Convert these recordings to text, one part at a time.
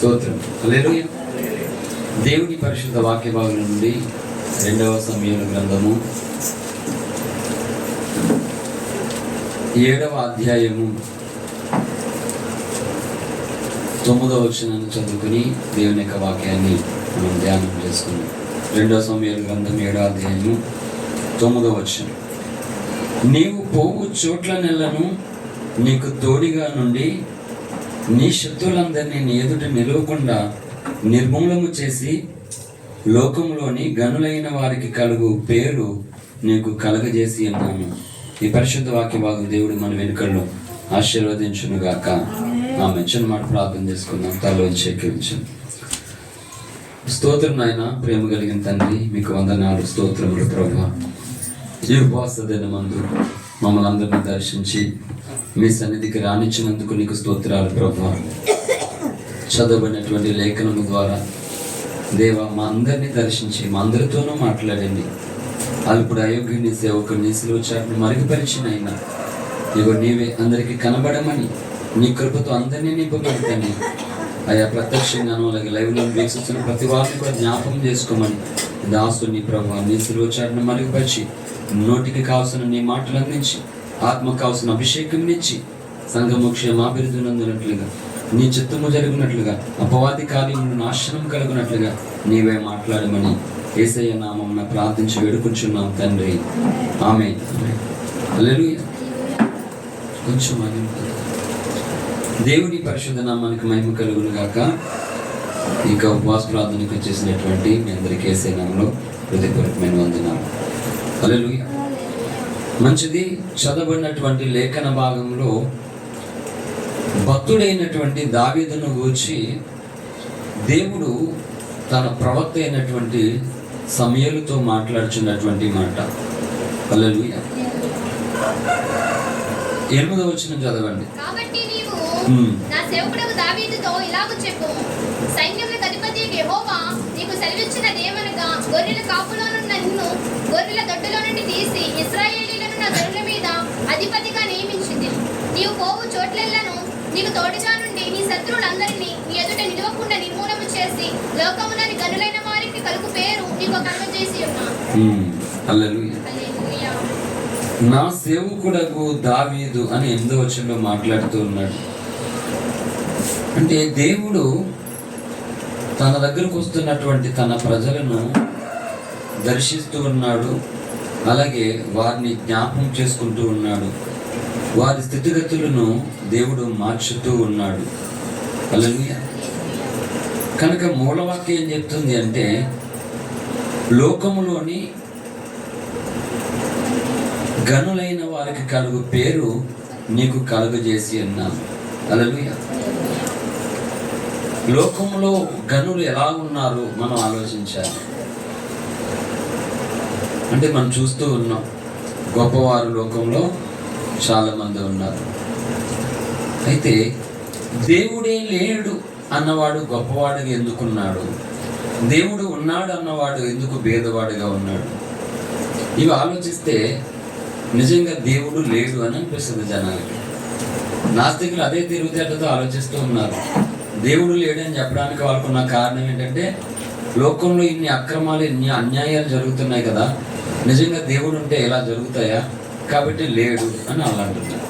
స్తోత్రం. హల్లెలూయా. దేవుని పరిశుద్ధ వాక్య భాగం నుండి 2వ సమూయేలు గ్రంథము 7వ అధ్యాయము 9వ వచనాన్ని చదువుకుని దేవుని యొక్క వాక్యాన్ని మనం ధ్యానం చేసుకున్నాం. 2వ సమూయేలు గ్రంథం 7వ అధ్యాయము 9వ వచనం. నీవు పోవు చోట్ల నెలను నీకు తోడిగా నుండి నీ శత్రులందరినీ నీ ఎదుట నిలవకుండా నిర్మూలము చేసి లోకంలోని గనులైన వారికి కలుగు పేరు నీకు కలగజేసి అన్నాను. ఈ పరిశుద్ధ వాక్య భాగం దేవుడు మన వెనుకల్లో ఆశీర్వదించును గాక. ఆమె చిన్న మాట ప్రార్థన చేసుకుందాం. తలలో చేకరించండి. స్తోత్రం నాయన, ప్రేమ కలిగిన తండ్రి, మీకు వందనాలు, స్తోత్రములు ప్రభువా. ఈ ఉపవాస దినమందు మమ్మల్ని అందరినీ దర్శించి మీ సన్నిధికి రానిచ్చినందుకు నీకు స్తోత్రాలు ప్రభువా. చదవబడినటువంటి లేఖనము ద్వారా దేవా మా అందరినీ దర్శించి మా అందరితోనూ మాట్లాడండి. అల్పుడు అయోగ్యుని సేవకుని సిలువ చాటును మరుగుపరిచిన అయినా ఇగో నీవే అందరికీ కనబడమని నీ కృపతో అందరినీ నింపబెడతాను. ఆయా ప్రత్యక్షంగాను అలాగే లైవ్లో వీక్షిస్తున్న ప్రతి వారిని కూడా జ్ఞాపకం చేసుకోమని దాసుని ప్రభువా నీ సిలువ చాటును మరుగుపరిచి నోటికి కావాల్సిన నీ మాటలు అందించి ఆత్మకు కావాల్సిన అభిషేకం ఇచ్చి సంఘము క్షేమాభివృద్ధి నందినట్లుగా నీ చిత్తము జరిగినట్లుగా అపవాది కార్యములు నాశనం కలుగునట్లుగా నీవే మాట్లాడమని యేసయ్య నామమున ప్రార్థించి వేడుకుంటున్నాం తండ్రి. ఆమేన్. హల్లెలూయా. కొంచెం దేవుని పరిశుద్ధ నామానికి మహిమ కలుగును గాక. ఇక ఉపవాస ప్రార్థనకు వచ్చేసినటువంటి మీ అందరికీ యేసయ్య నామములో హృదయపూర్వకమైన వందనాలు. హల్లెలూయా. మంచిది. చదవబడినటువంటి లేఖన భాగంలో భక్తుడైనటువంటి దావీదును గూర్చి దేవుడు తన ప్రవక్త అయినటువంటి సమూయేలుతో మాట్లాడుచున్నటువంటి మాట. హల్లెలూయా. 8వ వచనం చదవండి. కాబట్టి నీవు నా సేవకుడగు దావీదుతో ఇలాగు చెప్పు, సైన్యములకు అధిపతి యెహోవా నీకు సెలవిచ్చినదేమనగా, గొర్రెల కాపులోనున్న నిన్ను గొర్రెల దొడ్డులో నుండి తీసి ఇశ్రాయేలీయులను నా గొర్రెల మీద అధిపతిగా నియమించింది. నీవు పోవు చోట్లెల్లను నీకు తోడుగా నుండి నీ శత్రువులందరినీ నీ ఎదుట నిలవకుండా నిర్మూలము చేసి లోకములోని గనులైన వారికి కలుగు పేరు నీకు కలుగజేసి ఉన్నాను. హల్లెలూయా. హల్లెలూయా. నా సేవకుడగు దావీదు అని 8వ వచనంలో మాట్లాడుతూ ఉన్నాడు. అంటే దేవుడు తన దగ్గరకు వస్తున్నటువంటి తన ప్రజలను దర్శిస్తూ ఉన్నాడు. అలాగే వారిని జ్ఞాపకం చేసుకుంటూ ఉన్నాడు. వారి స్థితిగతులను దేవుడు మార్చుతూ ఉన్నాడు. హల్లెలూయా. కనుక మూలవాక్యం ఏం చెప్తుంది అంటే, లోకములోని గనులైన వారికి కలుగు పేరు నీకు కలుగజేసి అన్నాను. హల్లెలూయా. లోకంలో గనులు ఎలా ఉన్నారు మనం ఆలోచించాలి. అంటే మనం చూస్తూ ఉన్నాం, గొప్పవారు లోకంలో చాలామంది ఉన్నారు. అయితే దేవుడే లేడు అన్నవాడు గొప్పవాడుగా ఎందుకున్నాడు? దేవుడు ఉన్నాడు అన్నవాడు ఎందుకు భేదవాడుగా ఉన్నాడు? ఇవి ఆలోచిస్తే నిజంగా దేవుడు లేడు అని అనిపిస్తుంది జనాలకి. నాస్తికులు అదే తిరుగుతేటతో ఆలోచిస్తూ ఉన్నారు. దేవుడు లేడని చెప్పడానికి వాళ్ళకున్న కారణం ఏంటంటే, లోకంలో ఇన్ని అక్రమాలు ఇన్ని అన్యాయాలు జరుగుతున్నాయి కదా, నిజంగా దేవుడు ఉంటే ఇలా జరుగుతాయా, కాబట్టి లేడు అని వాళ్ళు అంటున్నారు.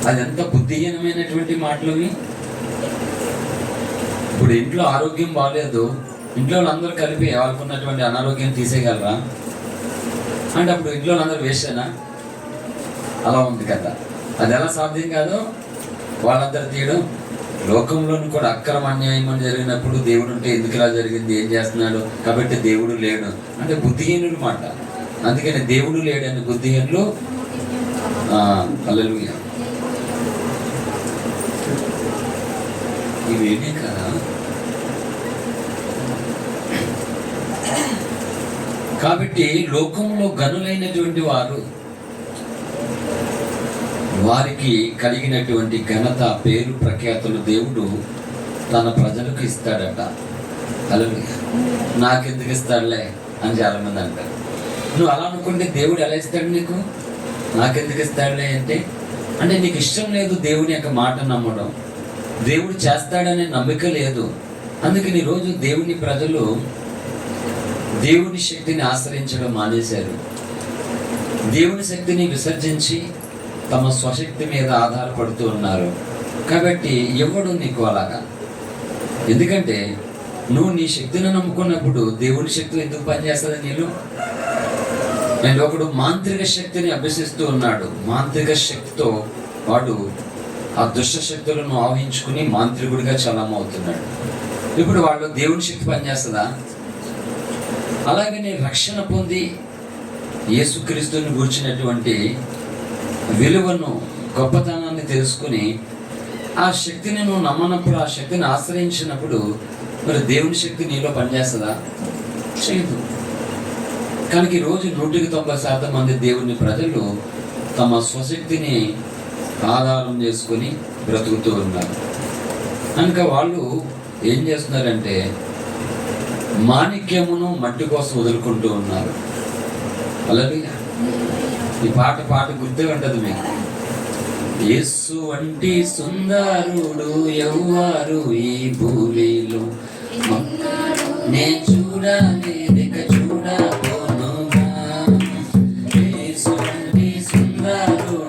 అది ఎంత బుద్ధిహీనమైనటువంటి మాటలు. ఇప్పుడు ఇంట్లో ఆరోగ్యం బాగాలేదు, ఇంట్లో వాళ్ళందరూ కలిపి వాళ్ళకున్నటువంటి అనారోగ్యం తీసేయగలరా అంటే అప్పుడు ఇంట్లో వాళ్ళందరూ వేస్టేనా? అలా ఉంది కదా. అది ఎలా సాధ్యం కాదో వాళ్ళందరూ తీయడం. లోకంలోని కూడా అక్రమ అన్యాయం అని జరిగినప్పుడు దేవుడు ఉంటే ఎందుకు ఇలా జరిగింది, ఏం చేస్తున్నాడు, కాబట్టి దేవుడు లేడు అంటే బుద్ధిహీనుడు మాట. అందుకని దేవుడు లేడని బుద్ధిహీనులు. హల్లెలూయా. ఇవేనే కదా. కాబట్టి లోకంలో గనులైనటువంటి వారు, వారికి కలిగినటువంటి ఘనత, పేరు, ప్రఖ్యాతులు దేవుడు తన ప్రజలకు ఇస్తాడట. హల్లెలూయా. నాకెందుకు ఇస్తాడులే అని చాలామంది అంటారు. నువ్వు అలా అనుకుంటే దేవుడు ఎలా ఇస్తాడు నీకు? నాకెందుకు ఇస్తాడులే అంటే నీకు ఇష్టం లేదు దేవుని యొక్క మాట నమ్మడం, దేవుడు చేస్తాడనే నమ్మిక లేదు. అందుకని ఈరోజు దేవుని ప్రజలు దేవుని శక్తిని ఆశ్రయించడం మానేశారు. దేవుని శక్తిని విసర్జించి తమ స్వశక్తి మీద ఆధారపడుతూ ఉన్నారు. కాబట్టి ఎవడు నీకు అలాగా? ఎందుకంటే నువ్వు నీ శక్తిని నమ్ముకున్నప్పుడు దేవుని శక్తి ఎందుకు పనిచేస్తుంది నీళ్ళు? అండ్ ఒకడు మాంత్రిక శక్తిని అభ్యసిస్తూ ఉన్నాడు. మాంత్రిక శక్తితో వాడు ఆ దుష్ట శక్తులను ఆవహించుకుని మాంత్రికుడిగా చలమవుతున్నాడు. ఇప్పుడు వాళ్ళు దేవుని శక్తి పనిచేస్తుందా? అలాగనే రక్షణ పొంది యేసుక్రీస్తుని గురించినటువంటి విలువను, గొప్పతనాన్ని తెలుసుకుని ఆ శక్తిని నువ్వు నమ్మనప్పుడు, ఆ శక్తిని ఆశ్రయించినప్పుడు మరి దేవుని శక్తి నీలో పనిచేస్తుందా? చేయదు. కనుక ఈరోజు 190% మంది దేవుని ప్రజలు తమ స్వశక్తిని ఆధారం చేసుకొని బ్రతుకుతూ ఉన్నారు. కనుక వాళ్ళు ఏం చేస్తున్నారంటే మాణిక్యమును మట్టి కోసం వదులుకుంటూ ఉన్నారు. అలాగే ఈ పాట గుర్తే ఉంటుంది మీకు. యేసు వంటి సుందరుడు ఎవ్వరు ఈ భూమిలో నే చూడలేక చూడబోనుగా. యేసు వంటి సుందరుడు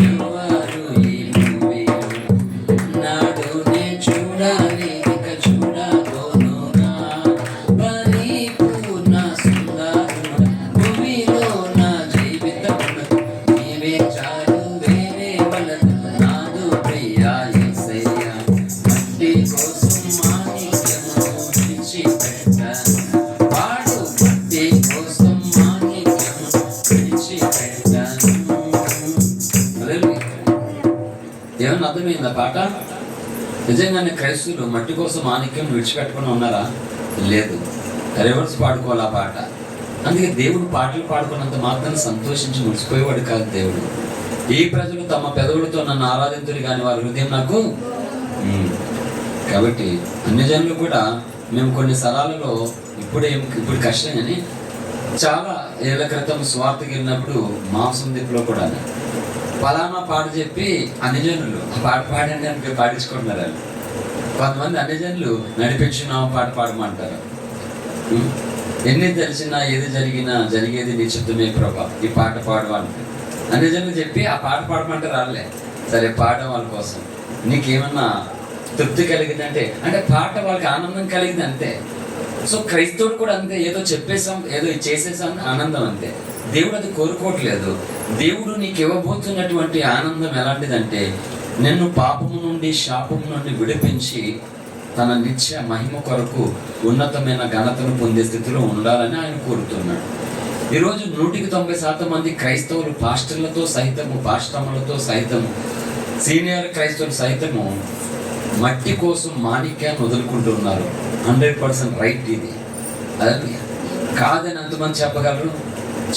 ఎవ్వరు ఈ భూమిలో నాడు నే చూడలేక చూడబోనుగా. పరిపూర్ణ సుందరుడు భూమిలో నా జీవితమునకు నీవే చాలు, వేరే వలదు నాదు ప్రియా యేసయ్యా. మట్టి కోసం మాణిక్యమును విడిచిపెట్టను, వాడు మట్టి కోసం మాణిక్యమును విడిచిపెట్టను. ఏమన్నా అర్థమైందా పాట? నిజంగానే క్రైస్తవులు మట్టి కోసం మాణిక్యం విడిచిపెట్టుకుని ఉన్నారా? లేదు. రివర్స్ పాడుకోవాలి ఆ పాట. అందుకే దేవుడు పాటలు పాడుకున్నంత మాత్రం సంతోషించి మురిసిపోయేవాడు కాదు దేవుడు. ఈ ప్రజలు తమ పెదవులతో నన్ను ఆరాధించురు కానీ వారి హృదయం నాకు. కాబట్టి అన్ని జనులు కూడా మేము కొన్ని స్థలాలలో ఇప్పుడు కష్టం కానీ చాలా ఏళ్ల క్రితం స్వార్థకి వెళ్ళినప్పుడు మాంసం దిప్పులో కూడా పలానా పాట చెప్పి అన్ని జనులు పాట పాడండి అని పాడించుకుంటున్నారు వాళ్ళు. కొంతమంది అన్ని జనులు నడిపించిన పాట పాడమంటారు. ఎన్ని తెలిసినా ఏది జరిగినా జరిగేది నీ చిత్తమే ప్రభా, ఈ పాట పాడమంటారు. అన్ని జనులు చెప్పి ఆ పాట పాడమంటే రాలే. సరే పాడడం వాళ్ళ కోసం. నీకేమన్నా తృప్తి కలిగిందంటే అంటే పాట వాళ్ళకి ఆనందం కలిగింది అంతే. సో క్రైస్తవుడు కూడా అంతే. ఏదో చెప్పేసాం, ఏదో చేసేసాం ఆనందం అంతే. దేవుడు అది కోరుకోవట్లేదు. దేవుడు నీకు ఇవ్వబోతున్నటువంటి ఆనందం ఎలాంటిదంటే నిన్ను పాపము నుండి, శాపము నుండి విడిపించి తన నిత్య మహిమ కొరకు ఉన్నతమైన ఘనతను పొందే స్థితిలో ఉండాలని ఆయన కోరుతున్నాడు. ఈరోజు 190% మంది క్రైస్తవులు పాస్టర్లతో సైతము, పాస్టమ్మలతో సైతము, సీనియర్ క్రైస్తవులు సైతము మట్టి కోసం మాణిక్యాన్ని వదులుకుంటున్నారు. 100% రైట్ ఇది. అదే కాదని ఎంతమంది చెప్పగలరు?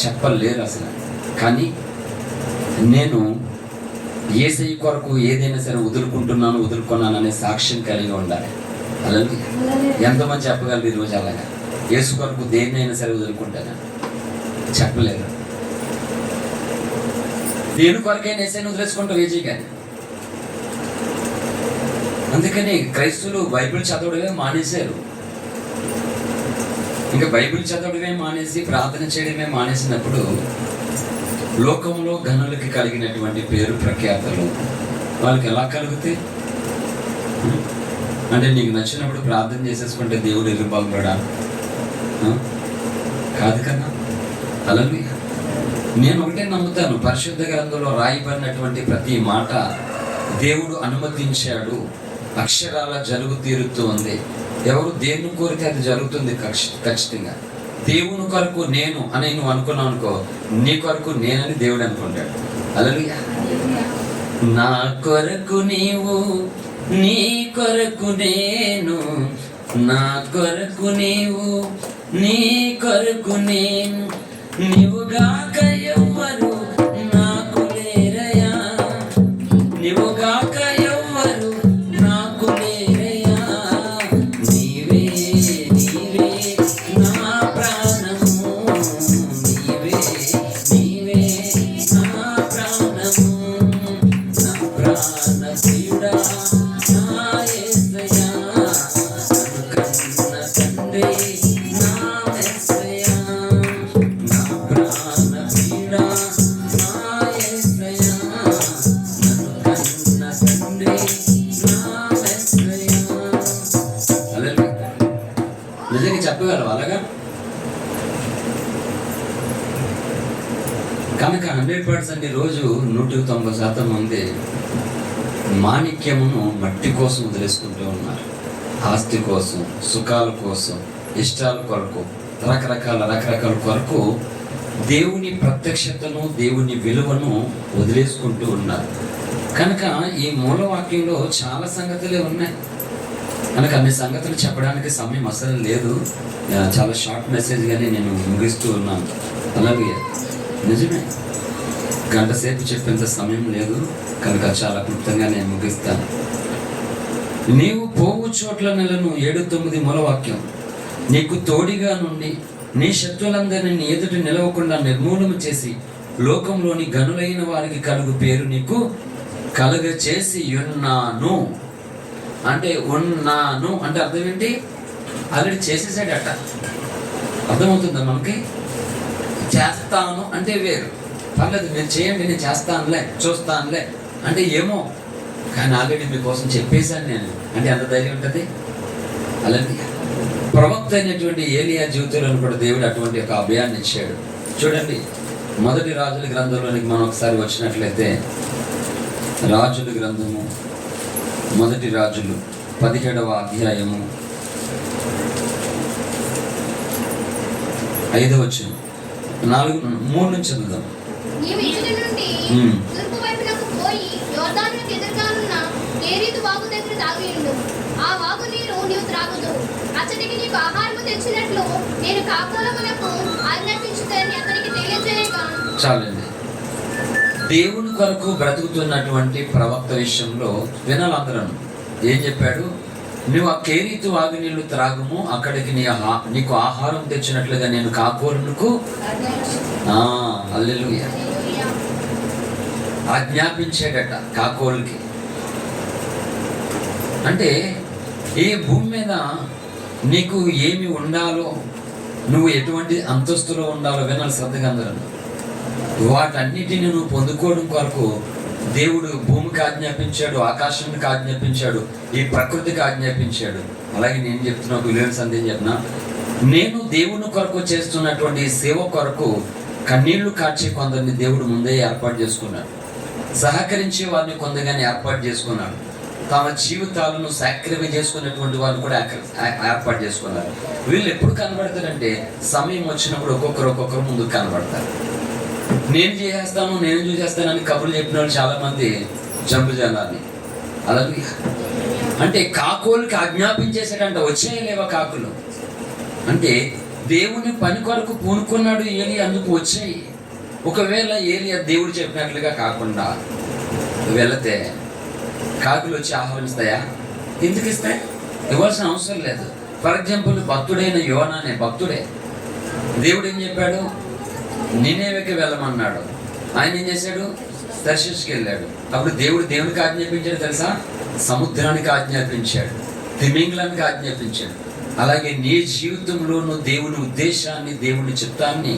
చెప్పలేరు అసలు. కానీ నేను యేసయ్య కొరకు ఏదైనా సరే వదులుకున్నాను అనే సాక్ష్యం కలిగి ఉండాలి. అలాగే ఎంతమంది చెప్పగలరు ఈరోజు అలాగా? యేసు కొరకు దేన్నైనా సరే వదులుకుంటాను చెప్పలేరు. దేని కొరకైనా యేసయ్యను వదిలేసుకుంటావు ఏజీ కానీ. అందుకని క్రైస్తవులు బైబిల్ చదవడమే మానేశారు. ఇంకా బైబిల్ చదవడమే మానేసి ప్రార్థన చేయడమే మానేసినప్పుడు లోకంలో ఘనులకి కలిగినటువంటి పేరు ప్రఖ్యాతలు వాళ్ళకి ఎలా కలుగుతాయి? అంటే నీకు నచ్చినప్పుడు ప్రార్థన చేసేసుకుంటే దేవుడు ఎదురుబాగుపడా? కాదు కదా. అలాగే నేను ఒకటే నమ్ముతాను, పరిశుద్ధ గ్రంథంలో రాయబడినటువంటి ప్రతి మాట దేవుడు అనుమతించాడు. అక్షరాల జరుగు తీరుతూ ఉంది. ఎవరు దేన్ని కోరితే అది జరుగుతుంది ఖచ్చితంగా. దేవుని కొరకు నేను అని నువ్వు అనుకున్నావు అనుకో, నీ కొరకు నేనని దేవుడు అనుకుంటాడు. హల్లెలూయా. నా కొరకు నీవు, నీ కొరకు నేను, నా కొరకు నీవు, నీ కొరకు నేను, నీవుగాక ఎవ్వరు నాకు లేరయ్యా, నీవుగాక ఎవ్వరు నాకు లేరయ్యా, నీవే నీవే నా ప్రాణము, నీవే నీవే నా ప్రాణము, నా ప్రాణ ప్రియుడా, నా హల్లెలూయా. నిజంగా చెప్పగలవు అలాగా? కనుక 100% ఈరోజు 190% మంది మాణిక్యమును మట్టి కోసం వదిలేసుకుంటూ ఉన్నారు. ఆస్తి కోసం, సుఖాల కోసం, ఇష్టాల కొరకు, రకరకాల కొరకు దేవుని ప్రత్యక్షతను, దేవుని విలువను వదిలేసుకుంటూ ఉన్నారు. కనుక ఈ మూలవాక్యంలో చాలా సంగతులే ఉన్నాయి. కనుక అన్ని సంగతులు చెప్పడానికి సమయం అసలు లేదు. చాలా షార్ట్ మెసేజ్గానే నేను ముగిస్తూ ఉన్నాను. అలాగే నిజమే, గంట సేపు చెప్పేంత సమయం లేదు. కనుక చాలా క్లుప్తంగా నేను ముగిస్తాను. నీవు పోవు చోట్ల నెలను 7-9 మూలవాక్యం. నీకు తోడిగా నుండి నీ శత్రులందరినీ నీ ఎదుట నిలవకుండా నిర్మూలన చేసి లోకంలోని గనులైన వారికి కలుగు పేరు నీకు కలుగ చేసి ఉన్నాను. అంటే ఉన్నాను అంటే అర్థం ఏంటి? ఆల్రెడీ చేసేసాడట. అర్థమవుతుందా మనకి? చేస్తాను అంటే వేరు. పర్లేదు, మీరు చేయండి, నేను చేస్తానులే, చూస్తానులే అంటే ఏమో, కానీ ఆల్రెడీ మీకోసం చెప్పేశాను నేను అంటే ఎంత ధైర్యం ఉంటుంది? అలాగే ప్రవక్త అయినటువంటి ఏలియా జీవితంలో కూడా దేవుడు అటువంటి ఒక అభయాన్ని ఇచ్చాడు. చూడండి, 1 రాజుల గ్రంథంలోనికి మనం ఒకసారి వచ్చినట్లయితే, రాజుల గ్రంథము 1 రాజులు 17వ అధ్యాయము 5వ వచనం 3 నుంచి చదువుదాం. నీవు ఇచ్చట నుండి తూర్పు వైపునకు పోయి యోర్దానుకు ఎదురుగానున్న కేరీతు వాగు దగ్గర తాగియుండు. ఆ వాగు నీరు నీవు త్రాగుదువు. అతడికి నీకు ఆహారము తెచ్చినట్లు నేను కాకోలమునకు ఆజ్ఞాపించుతానని అతనికి తెలియజేయగా. చాలండి. దేవుని కొరకు బ్రతుకుతున్నటువంటి ప్రవక్త విషయంలో వినాలందరూ ఏం చెప్పాడు? నువ్వు ఆ కేరీతు వాగు నీళ్లు త్రాగుము, అక్కడికి నీకు ఆహారం తెచ్చినట్లుగా నేను కాకోలుకు హల్లెలూయా ఆజ్ఞాపించాడట. కాకోలుకి అంటే ఈ భూమి మీద నీకు ఏమి ఉండాలో, నువ్వు ఎటువంటి అంతస్తులో ఉండాలో వినాలి శ్రద్ధగా అందరూ. వాటన్నిటిని నువ్వు పొందుకోవడం కొరకు దేవుడు భూమికి ఆజ్ఞాపించాడు, ఆకాశానికి ఆజ్ఞాపించాడు, ఈ ప్రకృతికి ఆజ్ఞాపించాడు. అలాగే నేను చెప్తున్నా, ఒక విలువైన సందేశం చెప్పిన, నేను దేవుని కొరకు చేస్తున్నటువంటి సేవ కొరకు కన్నీళ్లు కార్చే కొందరిని దేవుడు ముందే ఏర్పాటు చేసుకున్నాడు. సహకరించే వారిని కొందరిగానే ఏర్పాటు చేసుకున్నాడు. తమ జీవితాలను సాక్రిఫైస్ చేసుకున్నటువంటి వారిని కూడా ఏర్పాటు చేసుకున్నారు. వీళ్ళు ఎప్పుడు కనబడతారంటే సమయం వచ్చినప్పుడు ఒక్కొక్కరు ముందుకు కనబడతారు. నేను చేసేస్తానని కబుర్లు చెప్పిన వాళ్ళు చాలా మంది జంపు జనాన్ని. అలాగే అంటే కాకోలకి ఆజ్ఞాపించేసాడంట, వచ్చేయలేవా కాకులు అంటే దేవుని పని కొరకు పూనుకున్నాడు ఏలియా, అందుకు వచ్చాయి. ఒకవేళ ఏలియా దేవుడు చెప్పినట్లుగా కాకుండా వెళితే కాకులు వచ్చి ఆహారం ఇస్తాయా? ఎందుకు ఇస్తాయి? ఇవ్వాల్సిన అవసరం లేదు. ఫర్ ఎగ్జాంపుల్, భక్తుడైన యోనానే భక్తుడే. దేవుడు ఏం చెప్పాడు? నినేవేకి వెళ్ళమన్నాడు. ఆయన ఏం చేశాడు? తర్షీషుకి వెళ్ళాడు. అప్పుడు దేవునికి ఆజ్ఞాపించాడు తెలుసా? సముద్రానికి ఆజ్ఞాపించాడు, తిమింగలానికి ఆజ్ఞాపించాడు. అలాగే నీ జీవితంలో నువ్వు దేవుని ఉద్దేశాన్ని, దేవుని చిత్తాన్ని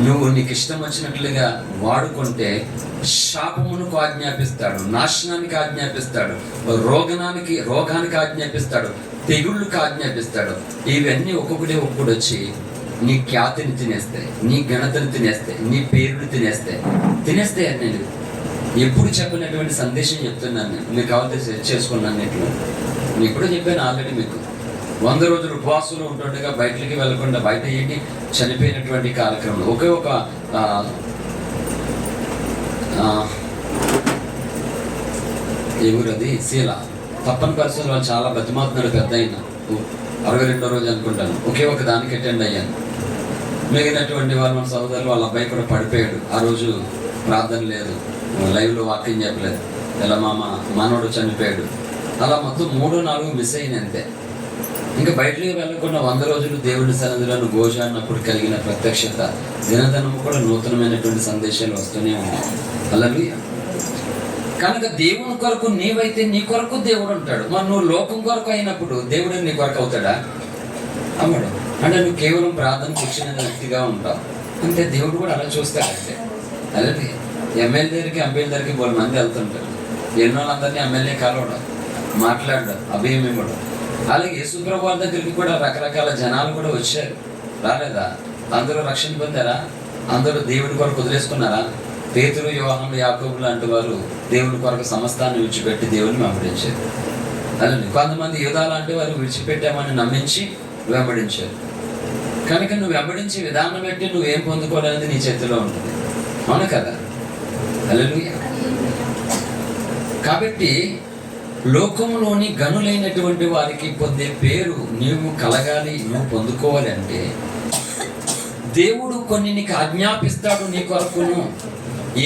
నువ్వు నీకు ఇష్టం వచ్చినట్లుగా వాడుకుంటే శాపమునకు ఆజ్ఞాపిస్తాడు, నాశనానికి ఆజ్ఞాపిస్తాడు, రోగానికి ఆజ్ఞాపిస్తాడు, తెగుళ్ళకి ఆజ్ఞాపిస్తాడు. ఇవన్నీ ఒక్కొక్కటి వచ్చి నీ ఖ్యాతిని తినేస్తాయి, నీ ఘనతను తినేస్తాయి, నీ పేరుని తినేస్తాయి. నేను ఎప్పుడు చెప్పినటువంటి సందేశం చెప్తున్నాను. నేను మీకు కావాల్సి సెట్ చేసుకున్నాను. నేను ఎప్పుడో చెప్పాను ఆల్రెడీ మీకు. 100 రోజులు ఉపవాసంలో ఉంటుండగా బయటకి వెళ్ళకుండా బయట ఏంటి చనిపోయినటువంటి కార్యక్రమంలో ఒకే ఒక ఎవరది శీల తప్పని పరిస్థితులు వాళ్ళు చాలా బతిమాతున్నాడు. పెద్ద అయిన 62వ రోజు అనుకుంటాను. ఒకే ఒక దానికి అటెండ్ అయ్యాను. మిగిలినటువంటి వాళ్ళు మన సోదరులు వాళ్ళ అబ్బాయి కూడా పడిపోయాడు. ఆ రోజు ప్రార్థన లేదు, లైవ్లో వాకింగ్ చెప్పలేదు. ఇలా మనోడు చనిపోయాడు. అలా మొత్తం 3-4 మిస్ అయిన అంతే. ఇంకా బయటకి వెళ్ళకుండా 100 రోజులు దేవుడి సన్నిధిలో గోజ అన్నప్పుడు కలిగిన ప్రత్యక్షత, దినదనము కూడా నూతనమైనటువంటి సందేశాలు వస్తూనే ఉన్నాయి. హల్లెలూయా. కనుక దేవుని కొరకు నీవైతే నీ కొరకు దేవుడు ఉంటాడు. మరి నువ్వు లోకం కొరకు అయినప్పుడు దేవుడు నీ కొరకు అవుతాడా? అమ్మడు అంటే నువ్వు కేవలం ప్రార్థన కూర్చునే వ్యక్తిగా ఉంటావు అంటే దేవుడు కూడా అలా చూస్తాడంటే. అలాగే ఎమ్మెల్యే దగ్గరికి, ఎంపీల దగ్గరికి 3 మంది వెళ్తుంటారు. ఎన్నో వాళ్ళందరినీ ఎమ్మెల్యే కలవడం, మాట్లాడడం, అభయం ఇవ్వడం. అలాగే యేసుప్రభు వారి దగ్గరికి కూడా రకరకాల జనాలు కూడా వచ్చారు, రాలేదా? అందరూ రక్షణ పొందారా? అందరూ దేవుడి కొరకు వదిలేసుకున్నారా? పేతురు, యోహాను, యాకోబు లాంటి వారు దేవుడి కొరకు సమస్తాన్ని విడిచిపెట్టి దేవుని వెంబడించారు. అలాగే కొంతమంది యూదా లాంటి వారు విడిచిపెట్టామని నమ్మించి వెంబడించారు. కనుక నువ్వు వెంబడించే విధానం బట్టి నువ్వేం పొందుకోవాలనేది నీ చేతిలో ఉంటుంది. అవును కదా? హల్లెలూయా. కాబట్టి లోకంలోని గనులైనటువంటి వారికి పొందే పేరు నీవు కలగాలి, నువ్వు పొందుకోవాలి అంటే దేవుడు కొన్ని నీకు ఆజ్ఞాపిస్తాడు నీ కొరకును.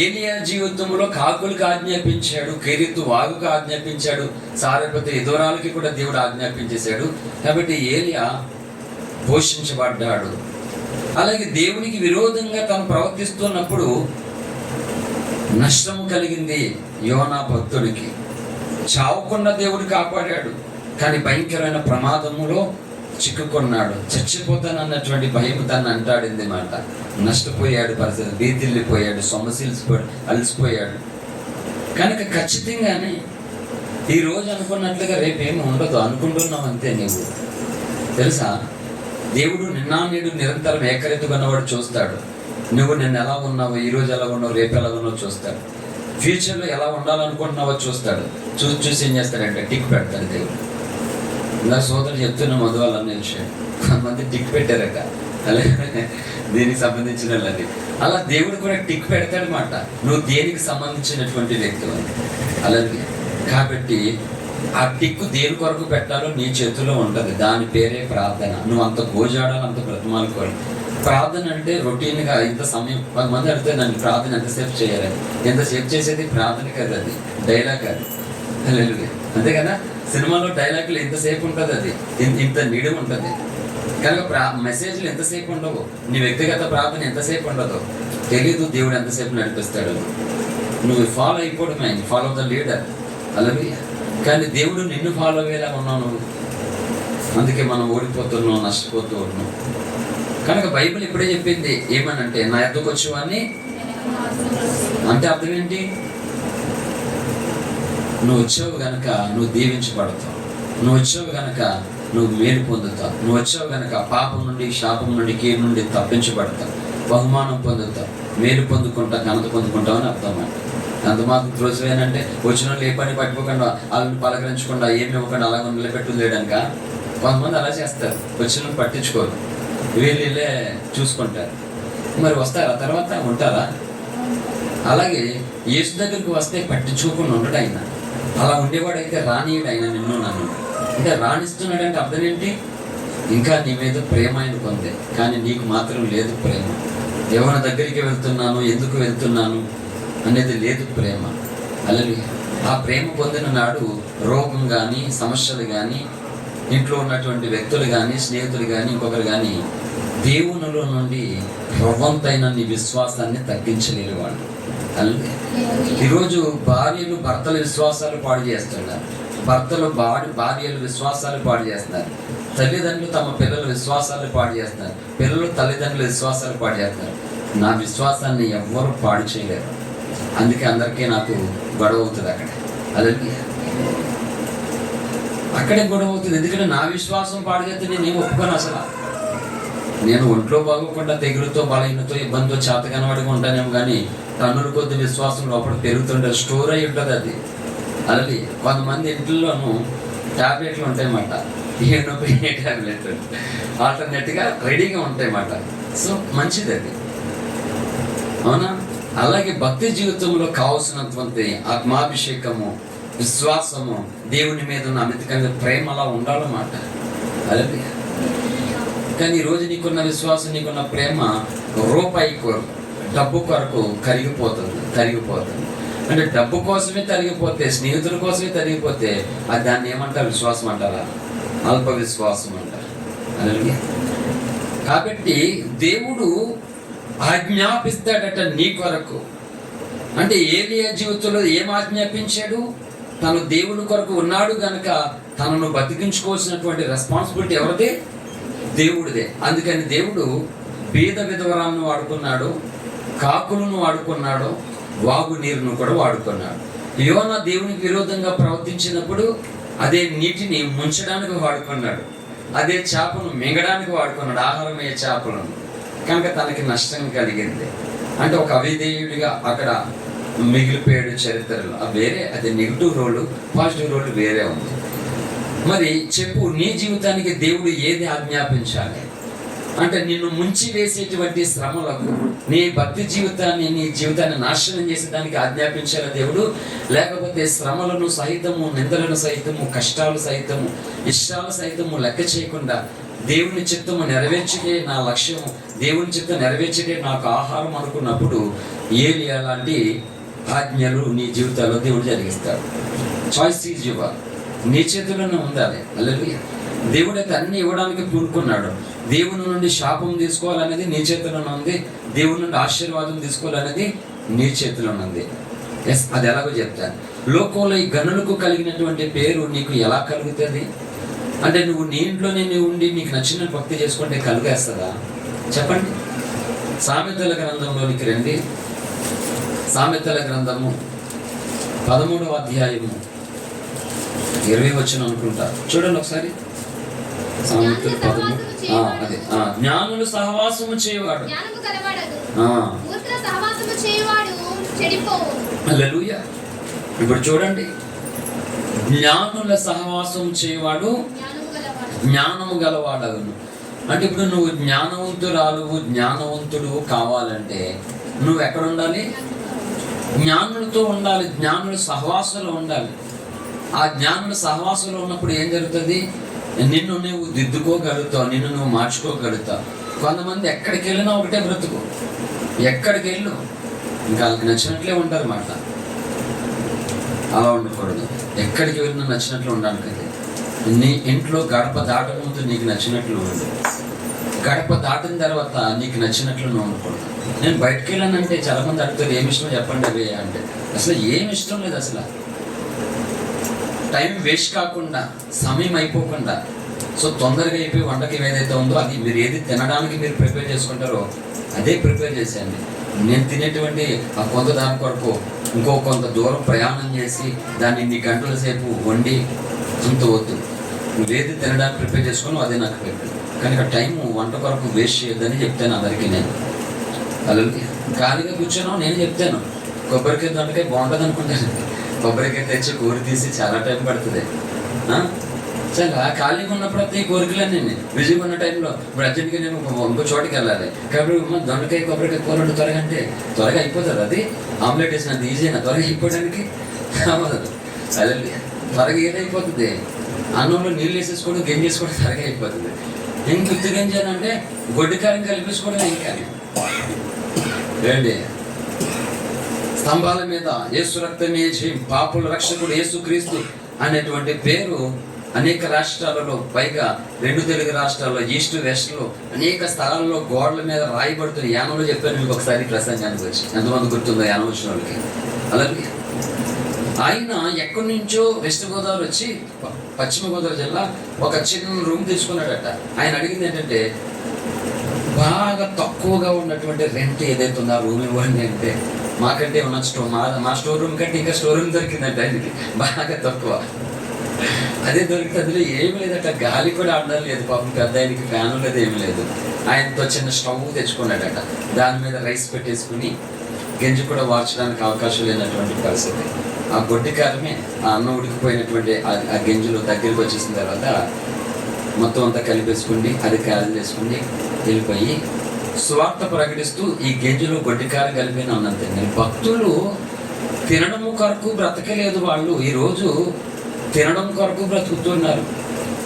ఏలియా జీవితంలో కాకులకు ఆజ్ఞాపించాడు, కెరీతు వాగుకు ఆజ్ఞాపించాడు, సారెపతి ఎదురాలకి కూడా దేవుడు ఆజ్ఞాపించేశాడు. కాబట్టి ఏలియా పోషించబడ్డాడు. అలాగే దేవునికి విరోధంగా తను ప్రవర్తిస్తున్నప్పుడు నష్టం కలిగింది యోనా భక్తుడికి. చావకుండా దేవుడు కాపాడాడు, కానీ భయంకరమైన ప్రమాదములో చిక్కుకున్నాడు. చచ్చిపోతాను అన్నటువంటి భయం తను అంటాడింది మాట. నష్టపోయాడు, పరిస్థితి బీతిల్లిపోయాడు, అలసిపోయాడు. కనుక ఖచ్చితంగానే ఈరోజు అనుకున్నట్లుగా రేపేమి ఉండదు అనుకుంటున్నావు అంతే. నీవు తెలుసా, దేవుడు నిన్నా నేడు నిరంతరం ఏకరీతిగా చూస్తాడు. నువ్వు నిన్న ఎలా ఉన్నావో, ఈరోజు ఎలా ఉన్నావు, రేపు ఎలా ఉన్నావో చూస్తాడు. ఫ్యూచర్లో ఎలా ఉండాలనుకుంటున్నావో చూస్తాడు. చూసి ఏం చేస్తాడంటే టిక్ పెడతాడు దేవుడు. ఇలా సోదరుడు చెప్తున్న మధువాళ్ళన్న విషయం, కొంతమంది టిక్ పెట్టారట అలాగే దీనికి సంబంధించిన వాళ్ళని. అలా దేవుడు కూడా టిక్ పెడతాడనమాట, నువ్వు దేనికి సంబంధించినటువంటి వ్యక్తి అని. అలాగే కాబట్టి ఆ టిక్కు దేని కొరకు పెట్టాలో నీ చేతుల్లో ఉంటుంది. దాని పేరే ప్రార్థన. నువ్వు అంత గోజాడాలి, అంత బ్రతమాలుకోవాలి. ప్రార్థన అంటే రొటీన్గా ఇంత సమయం, కొంతమంది అడిగితే నన్ను ప్రార్థన ఎంతసేపు చేయాలని. ఎంతసేపు చేసేది ప్రార్థన కదా, అది డైలాగ్ అది. అంతే కదా, సినిమాలో డైలాగులు ఎంతసేపు ఉంటుంది, అది ఇంత నిడి ఉంటుంది. కనుక మెసేజ్లు ఎంతసేపు ఉండవు, నీ వ్యక్తిగత ప్రార్థన ఎంతసేపు ఉండదు తెలీదు. దేవుడు ఎంతసేపు నడిపిస్తాడు. నువ్వు ఫాలో అయిపోవడమే, ఫాలో ద లీడర్. అలాగే కానీ దేవుడు నిన్ను ఫాలో అయ్యేలా ఉన్నావు నువ్వు. అందుకే మనం ఓడిపోతున్నాం, నష్టపోతూ ఉన్నాం. కనుక బైబిల్ ఇప్పుడే చెప్పింది ఏమనంటే, నా ఎద్దకు వచ్చేవాడిని అంటే అర్థం ఏంటి? నువ్వు వచ్చావు గనక నువ్వు దీవించబడతావు, నువ్వు వచ్చావు గనక నువ్వు మేలు పొందుతావు, నువ్వు వచ్చావు గనక పాపం నుండి, శాపం నుండి, కీడు నుండి తప్పించబడతావు, బహుమానం పొందుతావు, మేలు పొందుకుంటా, ఘనత పొందుకుంటావు అని అర్థం. అంత మాత్రం త్రోసివేనంటే వచ్చిన వాళ్ళు ఏ పని పట్టుకోకుండా, వాళ్ళని పలకరించకుండా, ఏమి ఇవ్వకుండా అలాగే నిలబెట్టులేడాక కొంతమంది అలా చేస్తారు. వచ్చిన పట్టించుకోరు, వీళ్ళే చూసుకుంటారు. మరి వస్తారా తర్వాత ఉంటారా? అలాగే యేసు దగ్గరికి వస్తే పట్టించుకోకుండా ఉండడు ఆయన. అలా ఉండేవాడైతే రానియడు ఆయన నిన్ను నన్ను. అంటే రాణిస్తున్నాడు అంటే అర్థం ఏంటి? ఇంకా నీ మీద ప్రేమ ఆయనకు ఉంది, కానీ నీకు మాత్రం లేదు ప్రేమ. ఎవరి దగ్గరికి వెళ్తున్నాను, ఎందుకు వెళ్తున్నాను అనేది లేదు ప్రేమ. అలాగే ఆ ప్రేమ పొందిన నాడు రోగం కానీ, సమస్యలు కానీ, ఇంట్లో ఉన్నటువంటి వ్యక్తులు కానీ, స్నేహితులు కానీ, ఇంకొకరు కానీ దేవునిలో నుండి రవ్వంతైన నీ విశ్వాసాన్ని తగ్గించలేరు వాళ్ళు. అలాగే ఈరోజు భార్యలు భర్తల విశ్వాసాలు పాడు చేస్తున్నారు, భర్తలు భార్యలు విశ్వాసాలు పాడు చేస్తున్నారు, తల్లిదండ్రులు తమ పిల్లల విశ్వాసాలు పాడు చేస్తున్నారు, పిల్లలు తల్లిదండ్రుల విశ్వాసాలు పాడు చేస్తున్నారు. నా విశ్వాసాన్ని ఎవ్వరూ పాడు చేయలేరు. అందుకే అందరికీ నాకు గొడవ అవుతుంది అక్కడ. అలాగే అక్కడే గొడవ అవుతుంది. ఎందుకంటే నా విశ్వాసం పాడు చేస్తే నేనేం ఒప్పుకోను అసలు. నేను ఒంట్లో బాగోకుండా తెగులుతో, బలహీనతో, ఇబ్బందితో, చేతకనవాడిగా ఉంటానేమో, కానీ టన్నుల కొద్ది విశ్వాసం లోపల పెరుగుతుంటే స్టోర్ అయి ఉంటుంది అది. అలాగే కొంతమంది ఇంట్లోనూ ట్యాబ్లెట్లు ఉంటాయన్నమాట, ఏ నొప్పి ఏ ట్యాబ్లెట్లు ఆల్టర్నేట్గా రెడీగా ఉంటాయన్నమాట. సో మంచిది అది, అవునా? అలాగే భక్తి జీవితంలో కావాల్సినటువంటి ఆత్మాభిషేకము, విశ్వాసము, దేవుని మీద ఉన్న అమితంగా ప్రేమ అలా ఉండాలన్నమాట. అలాగే కానీ ఈరోజు నీకున్న విశ్వాసం, నీకున్న ప్రేమ రూపాయి కొరకు, డబ్బు కొరకు తరిగిపోతుంది. అంటే డబ్బు కోసమే తరిగిపోతే, స్నేహితుల కోసమే తరిగిపోతే అది దాన్ని ఏమంటారు? విశ్వాసం అంటారా? అల్ప విశ్వాసం అంటారు. అలాగే కాబట్టి దేవుడు ఆజ్ఞాపిస్తాడట నీ కొరకు. అంటే ఏలియా జీవితంలో ఏం ఆజ్ఞాపించాడు? తను దేవుని కొరకు ఉన్నాడు గనక తనను బతికించుకోవాల్సినటువంటి రెస్పాన్సిబిలిటీ ఎవరిదే? దేవుడిదే. అందుకని దేవుడు బీద విధవరాలను వాడుకున్నాడు, కాకులను వాడుకున్నాడు, వాగు నీరును కూడా వాడుకున్నాడు. యోనా దేవునికి విరోధంగా ప్రవర్తించినప్పుడు అదే నీటిని ముంచడానికి వాడుకున్నాడు, అదే చేపను మింగడానికి వాడుకున్నాడు, ఆహారమయ్యే చేపలను. కనుక తనకి నష్టం కలిగింది. అంటే ఒక అవిధేయుడిగా అక్కడ మిగిలిపోయాడు చరిత్రలో. వేరే అది నెగిటివ్ రోలు, పాజిటివ్ రోలు వేరే ఉంది. మరి చెప్పు, నీ జీవితానికి దేవుడు ఏది ఆజ్ఞాపించాలి? అంటే నిన్ను ముంచి వేసేటువంటి శ్రమలకు నీ భక్తి జీవితాన్ని, నీ జీవితాన్ని నాశనం చేసేదానికి ఆజ్ఞాపించాలి దేవుడు? లేకపోతే శ్రమలను సహితము, నిందలను సహితము, కష్టాలు సహితము, ఇష్టాలు సహితము లెక్క చేయకుండా దేవుని చిత్తము నెరవేర్చడే నా లక్ష్యము, దేవుని చిత్తం నెరవేర్చడే నాకు ఆహారం అనుకున్నప్పుడు ఏలియా లాంటి ఆజ్ఞలు నీ జీవితాల్లో దేవుడు జరిగిస్తాడు. చాయిస్ ఈజ్ యువర్, నీ చేతిలోనే ఉండాలి. హల్లెలూయా. దేవుడైతే అన్ని ఇవ్వడానికి పూనుకున్నాడు. దేవుని నుండి శాపం తీసుకోవాలనేది నీ చేతిలోనే ఉంది, దేవుని నుండి ఆశీర్వాదం తీసుకోవాలనేది నీ చేతిలోనే ఉంది. ఎస్, అది ఎలాగో చెప్తాను. లోకంలో ఈ గనులకు కలిగినటువంటి పేరు నీకు ఎలా కలుగుతుంది? అంటే నువ్వు నీ ఇంట్లోనే నువ్వు ఉండి నీకు నచ్చిన భక్తి చేసుకుంటే కలుగేస్తుందా? చెప్పండి. సామెతల గ్రంథంలోనికి రండి. సామెతల గ్రంథము 13వ అధ్యాయము 20 వచనం అనుకుంటా, చూడండి ఒకసారి. సామెతలు 13. అదే జ్ఞానులు సహవాసము చేయవాడు. హల్లెలూయా. ఇప్పుడు చూడండి, జ్ఞానుల సహవాసం చేయవాడు జ్ఞానము గలవాడగును. అంటే ఇప్పుడు నువ్వు జ్ఞానవంతురాలు, జ్ఞానవంతుడు కావాలంటే నువ్వు ఎక్కడ ఉండాలి? జ్ఞానులతో ఉండాలి, జ్ఞానుల సహవాసంలో ఉండాలి. ఆ జ్ఞానుల సహవాసంలో ఉన్నప్పుడు ఏం జరుగుతుంది? నిన్ను నువ్వు దిద్దుకోగలుగుతావు, నిన్ను నువ్వు మార్చుకోగలుగుతావు. కొంతమంది ఎక్కడికి వెళ్ళినా ఒకటే బ్రతుకు, ఎక్కడికి వెళ్ళు ఇంకా వాళ్ళకి నచ్చినట్లే ఉంటారు అన్నమాట. అలా ఉండకూడదు. ఎక్కడికి వెళ్ళినా నచ్చినట్లు ఉండడానికి. నీ ఇంట్లో గడప దాటక ముందు నీకు నచ్చినట్లు ఉండు, గడప దాటిన తర్వాత నీకు నచ్చినట్లు నువ్వు ఉండకూడదు. నేను బయటకు వెళ్ళానంటే చాలామంది అడుగుతారు, ఏమి ఇష్టం చెప్పండి అవి అంటే. అసలు ఏమి ఇష్టం లేదు. అసలు టైం వేస్ట్ కాకుండా, సమయం అయిపోకుండా, సో తొందరగా అయిపోయి వంటకి ఏదైతే ఉందో అది మీరు ఏది తినడానికి మీరు ప్రిపేర్ చేసుకుంటారో అదే ప్రిపేర్ చేసేయండి. నేను తినేటువంటి ఆ కొంత దాని కొరకు ఇంకో కొంత దూరం ప్రయాణం చేసి దాన్ని ఇన్ని గంటల సేపు వండి ఇంత వద్దు. నువ్వేది తినడానికి ప్రిపేర్ చేసుకుని అదే నాకు పెట్టు. కానీ ఇక్కడ టైము వంట కొరకు వేస్ట్ చేయొద్దని చెప్తాను అందరికీ నేను. అలా ఖాళీగా కూర్చోను నేను చెప్తాను. కొబ్బరికాయ దొండకాయ బాగుంటుంది అనుకుంటాను. కొబ్బరికాయ తెచ్చి కూర తీసి చాలా టైం పడుతుంది. చాలా ఖాళీగా ఉన్నప్పుడు కోరికలన్నీ బిజీగా ఉన్న టైంలో ఇప్పుడు అర్జెంట్గా నేను ఇంకో చోటికి వెళ్ళాలి కాబట్టి దొండకాయ కొబ్బరికాయ కూర వండు త్వరగా అంటే త్వరగా అయిపోతుంది. అది ఆమ్లెట్ వేసినంత ఈజీనా త్వరగా అయిపోవడానికి అవ్వదు. అదే త్వరగా ఏదైపోతుంది, అన్నంలో నీళ్ళు వేసేసుకోవడం, గెంజి వేసుకోవడం త్వరగా అయిపోతుంది. ఇంక ఉత్తి గంజానంటే గొడ్డికారం కలిపేసుకోవడం ఇంకా రండి. స్తంభాల మీద యేసు రక్తమే జయం, పాపుల రక్షకుడు యేసు క్రీస్తు అనేటువంటి పేరు అనేక రాష్ట్రాలలో, పైగా 2 తెలుగు రాష్ట్రాల్లో, ఈస్ట్ వెస్ట్లో అనేక స్థలాల్లో గోడల మీద రాయబడుతున్న. యానంలో చెప్పాను మీకు ఒకసారి ప్రసంగానికి వచ్చి, ఎంతమంది గుర్తుందో యానం వచ్చిన వాళ్ళకి. అలాగే ఆయన ఎక్కడి నుంచో వెస్ట్ గోదావరి వచ్చి పశ్చిమ గోదావరి జిల్లా ఒక చిన్న రూమ్ తీసుకున్నాడట. ఆయన అడిగింది ఏంటంటే బాగా తక్కువగా ఉన్నటువంటి రెంట్ ఏదైతే ఉందో ఆ రూమ్ ఇవ్వండి అంటే, మాకంటే ఉన్న మా స్టోర్ రూమ్ కంటే ఇంకా స్టోర్ రూమ్ దొరికిందంటే ఆయనకి బాగా తక్కువ. అదే దొరికితే అందులో ఏమి లేదట, గాలి కూడా ఆడడం లేదు పాపం. పెద్ద ఆయనకి ఫ్యాన్ లేదు, ఏమి లేదు. ఆయనతో చిన్న స్టవ్ తెచ్చుకున్నాడట. దాని మీద రైస్ పెట్టేసుకుని గంజి కూడా వార్చడానికి అవకాశం లేనటువంటి పరిస్థితి. ఆ గొడ్డి కారమే ఆ అన్నం ఉడికిపోయినటువంటి ఆ గంజిలో దగ్గరికి వచ్చేసిన తర్వాత మొత్తం అంతా కలిపేసుకుని అది కారం చేసుకుని వెళ్ళిపోయి స్వార్థ ప్రకటిస్తూ ఈ గంజిలో గొడ్డికారం కలిపిన అన్నం తిన్నాను. భక్తులు తినడము కొరకు బ్రతకలేదు. వాళ్ళు ఈరోజు తినడం కొరకు బ్రతుకుతున్నారు.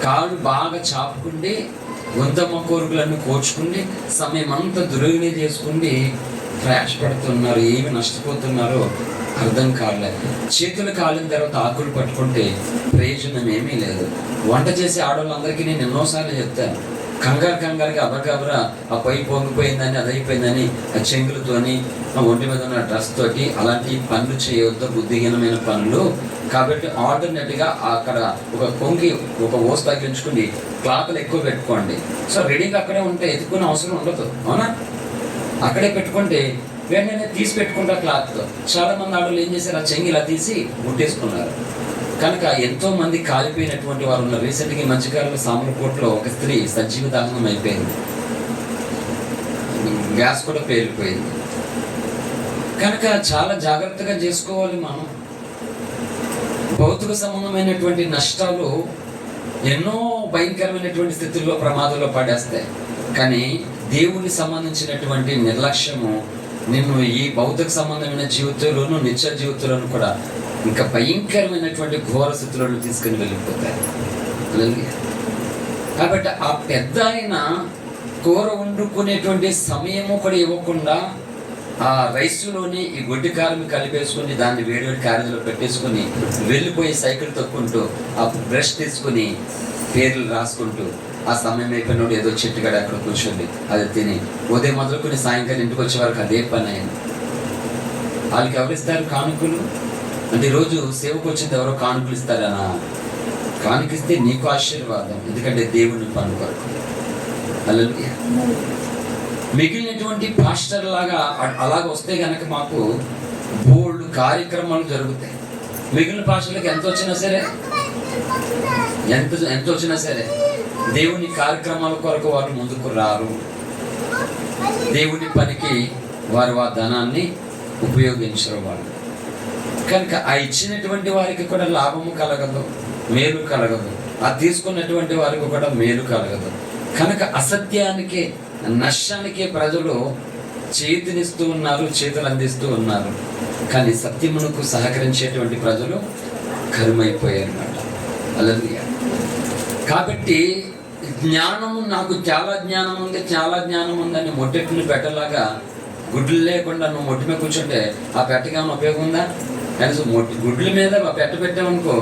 కాళ్ళు బాగా చాపుకుండి, గొంతమ్మ కోరికలన్నీ కోర్చుకుండి, సమయం అంతా దుర్వినియోగం చేసుకుండి ప్రయాసపడుతున్నారు. ఏమి నష్టపోతున్నారో అర్థం కాలేదు. చేతులు కాలిన తర్వాత ఆకులు పట్టుకుంటే ప్రయోజనం ఏమీ లేదు. వంట చేసే ఆడవాళ్ళందరికీ నేను ఎన్నోసార్లు చెప్తాను, కంగారుగా అబగబరా ఆ పై పొంగిపోయిందని, అది అయిపోయిందని ఆ చెంగులతోని, ఆ ఒంటి మీద ఉన్న డ్రెస్ తోటి అలాంటి పనులు చేయవద్దు, బుద్ధిహీనమైన పనులు. కాబట్టి ఆల్టర్నేట్గా అక్కడ ఒక కొంగి ఒక ఓసు తగ్గించుకుని క్లాతులు ఎక్కువ పెట్టుకోండి. సో రెడీగా అక్కడే ఉంటే ఎత్తుకునే అవసరం ఉండదు, అవునా? అక్కడే పెట్టుకుంటే వెంటనే తీసి పెట్టుకుంటారు క్లాత్తో. చాలా మంది ఆడవాళ్ళు ఏం చేశారు, ఆ చెంగి ఇలా తీసి గుట్టేసుకున్నారు. కనుక ఎంతో మంది కాలిపోయినటువంటి వారు ఉన్నారు. రీసెంట్గా ఈ మధ్యకాలంలో సామర్లకోటలో ఒక స్త్రీ సజీవ దహనం అయిపోయింది, గ్యాస్ కూడా పేలిపోయింది. కనుక చాలా జాగ్రత్తగా చేసుకోవాలి మనం. భౌతిక సంబంధమైనటువంటి నష్టాలు ఎన్నో భయంకరమైనటువంటి స్థితుల్లో ప్రమాదంలో పడేస్తాయి. కానీ దేవునికి సంబంధించినటువంటి నిర్లక్ష్యము నిన్ను ఈ భౌతిక సంబంధమైన జీవితంలోనూ నిత్య జీవితంలోనూ కూడా ఇంకా భయంకరమైనటువంటి ఘోర స్థితులను తీసుకుని వెళ్ళిపోతాయి. కాబట్టి ఆ పెద్ద ఆయన కూర వండుకునేటువంటి సమయము కూడా ఇవ్వకుండా ఆ రైస్లోని ఈ గొడ్డి కారం కలిపేసుకుని దాన్ని వేడివేడి క్యారేజ్లో పెట్టేసుకుని వెళ్ళిపోయి సైకిల్ తొక్కుంటూ ఆ బ్రష్ తీసుకుని పేర్లు రాసుకుంటూ ఆ సమయం అయిపోయినప్పుడు ఏదో చెట్టుగాడ అక్కడ కూర్చోండి అది తిని ఉదయం మొదలుకొని సాయంకాలం ఇంటికి వచ్చే వరకు అదే పని అయింది. వాళ్ళకి ఎవరిస్తారు కానుకలు అంటే ఈరోజు సేవకు వచ్చింది ఎవరో కానుకలు ఇస్తారనా? కానుకిస్తే నీకు ఆశీర్వాదం, ఎందుకంటే దేవుని పని కొరకు. హల్లెలూయా. మిగిలినటువంటి పాస్టర్ లాగా అలాగ వస్తే కనుక మాకు బోల్డ్ కార్యక్రమాలు జరుగుతాయి. మిగిలిన పాస్టర్లకు ఎంత వచ్చినా సరే దేవుని కార్యక్రమాల కొరకు వారు ముందుకు రారు. దేవుని పనికి వారు ఆ ధనాన్ని ఉపయోగించరు వాళ్ళు. కనుక ఆ ఇచ్చినటువంటి వారికి కూడా లాభము కలగదు, మేలు కలగదు. ఆ తీసుకున్నటువంటి వారికి కూడా మేలు కలగదు. కనుక అసత్యానికి నష్టానికే ప్రజలు చేతినిస్తూ ఉన్నారు, చేతులు అందిస్తూ ఉన్నారు. కానీ సత్యమునకు సహకరించేటువంటి ప్రజలు కరుమైపోయారన్నమాట. హల్లెలూయా. కాబట్టి జ్ఞానము, నాకు చాలా జ్ఞానం ఉంది అని మొట్టెట్టుని పెట్టలాగా గుడ్లు లేకుండా నువ్వు మొట్టి మీద కూర్చుంటే ఆ పెట్టకి ఏమైనా ఉపయోగం ఉందా? కనీసం గుడ్ల మీద ఆ పెట్ట పెట్టామనుకో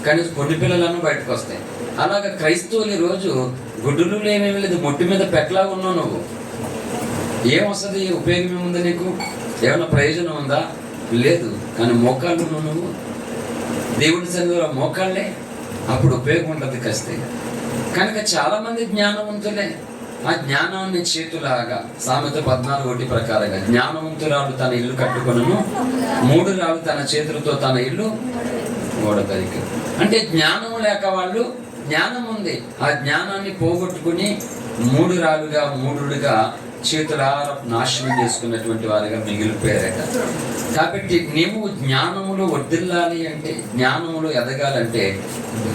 కనీసం కొన్ని పిల్లలను బయటకు వస్తాయి. అలాగా క్రైస్తవులు ఈరోజు గుడ్డులు ఏమేమి లేదు, మొట్టి మీద పెట్టలాగా ఉన్నావు. నువ్వు ఏమొస్తుంది, ఉపయోగం ఏముంది నీకు? ఏమైనా ప్రయోజనం ఉందా? లేదు. కానీ మోకాళ్ళు ఉన్నావు నువ్వు దేవుని సన్నిధిలో మోకాళ్ళే, అప్పుడు ఉపయోగం ఉంటుంది ఖచ్చితంగా. కనుక చాలామంది జ్ఞానవంతులే ఆ జ్ఞానాన్ని చేతులాగా సామెత 14:1 ప్రకారంగా జ్ఞానవంతురాలు తన ఇల్లు కట్టుకొనును, 3 రాళ్ళు తన చేతులతో తన ఇల్లు గోడతరికి. అంటే జ్ఞానం లేక వాళ్ళు, జ్ఞానం ఉంది, ఆ జ్ఞానాన్ని పోగొట్టుకుని 3 రాళ్ళుగా 3గా చేతులారా నాశనం చేసుకున్నటువంటి వారిగా మిగిలిపోయారట. కాబట్టి నీవు జ్ఞానములో వర్ధిల్లాలి అంటే, జ్ఞానములో ఎదగాలంటే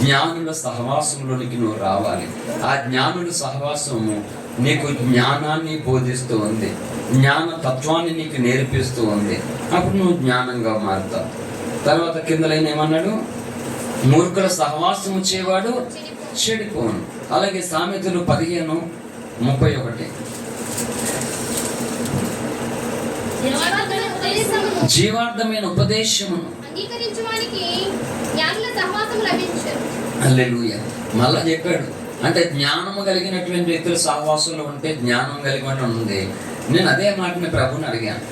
జ్ఞానుల సహవాసంలోనికి నువ్వు రావాలి. ఆ జ్ఞానుల సహవాసము నీకు జ్ఞానాన్ని బోధిస్తూ ఉంది, జ్ఞాన తత్వాన్ని నీకు నేర్పిస్తూ ఉంది. అప్పుడు నువ్వు జ్ఞానంగా మారుతావు. తర్వాత కింద లైన్ ఏమన్నాడు? మూర్ఖుల సహవాసం వచ్చేవాడు చెడిపోను. అలాగే సామెతలు 15:31 జీవార్థమైన ఉపదేశమును హల్లెలూయా. మళ్ళా చెప్పాడు అంటే జ్ఞానము కలిగినటువంటి వ్యక్తుల సహవాసంలో ఉంటే జ్ఞానం కలిగి ఉంది. నేను అదే మాటని ప్రభుని అడిగాను,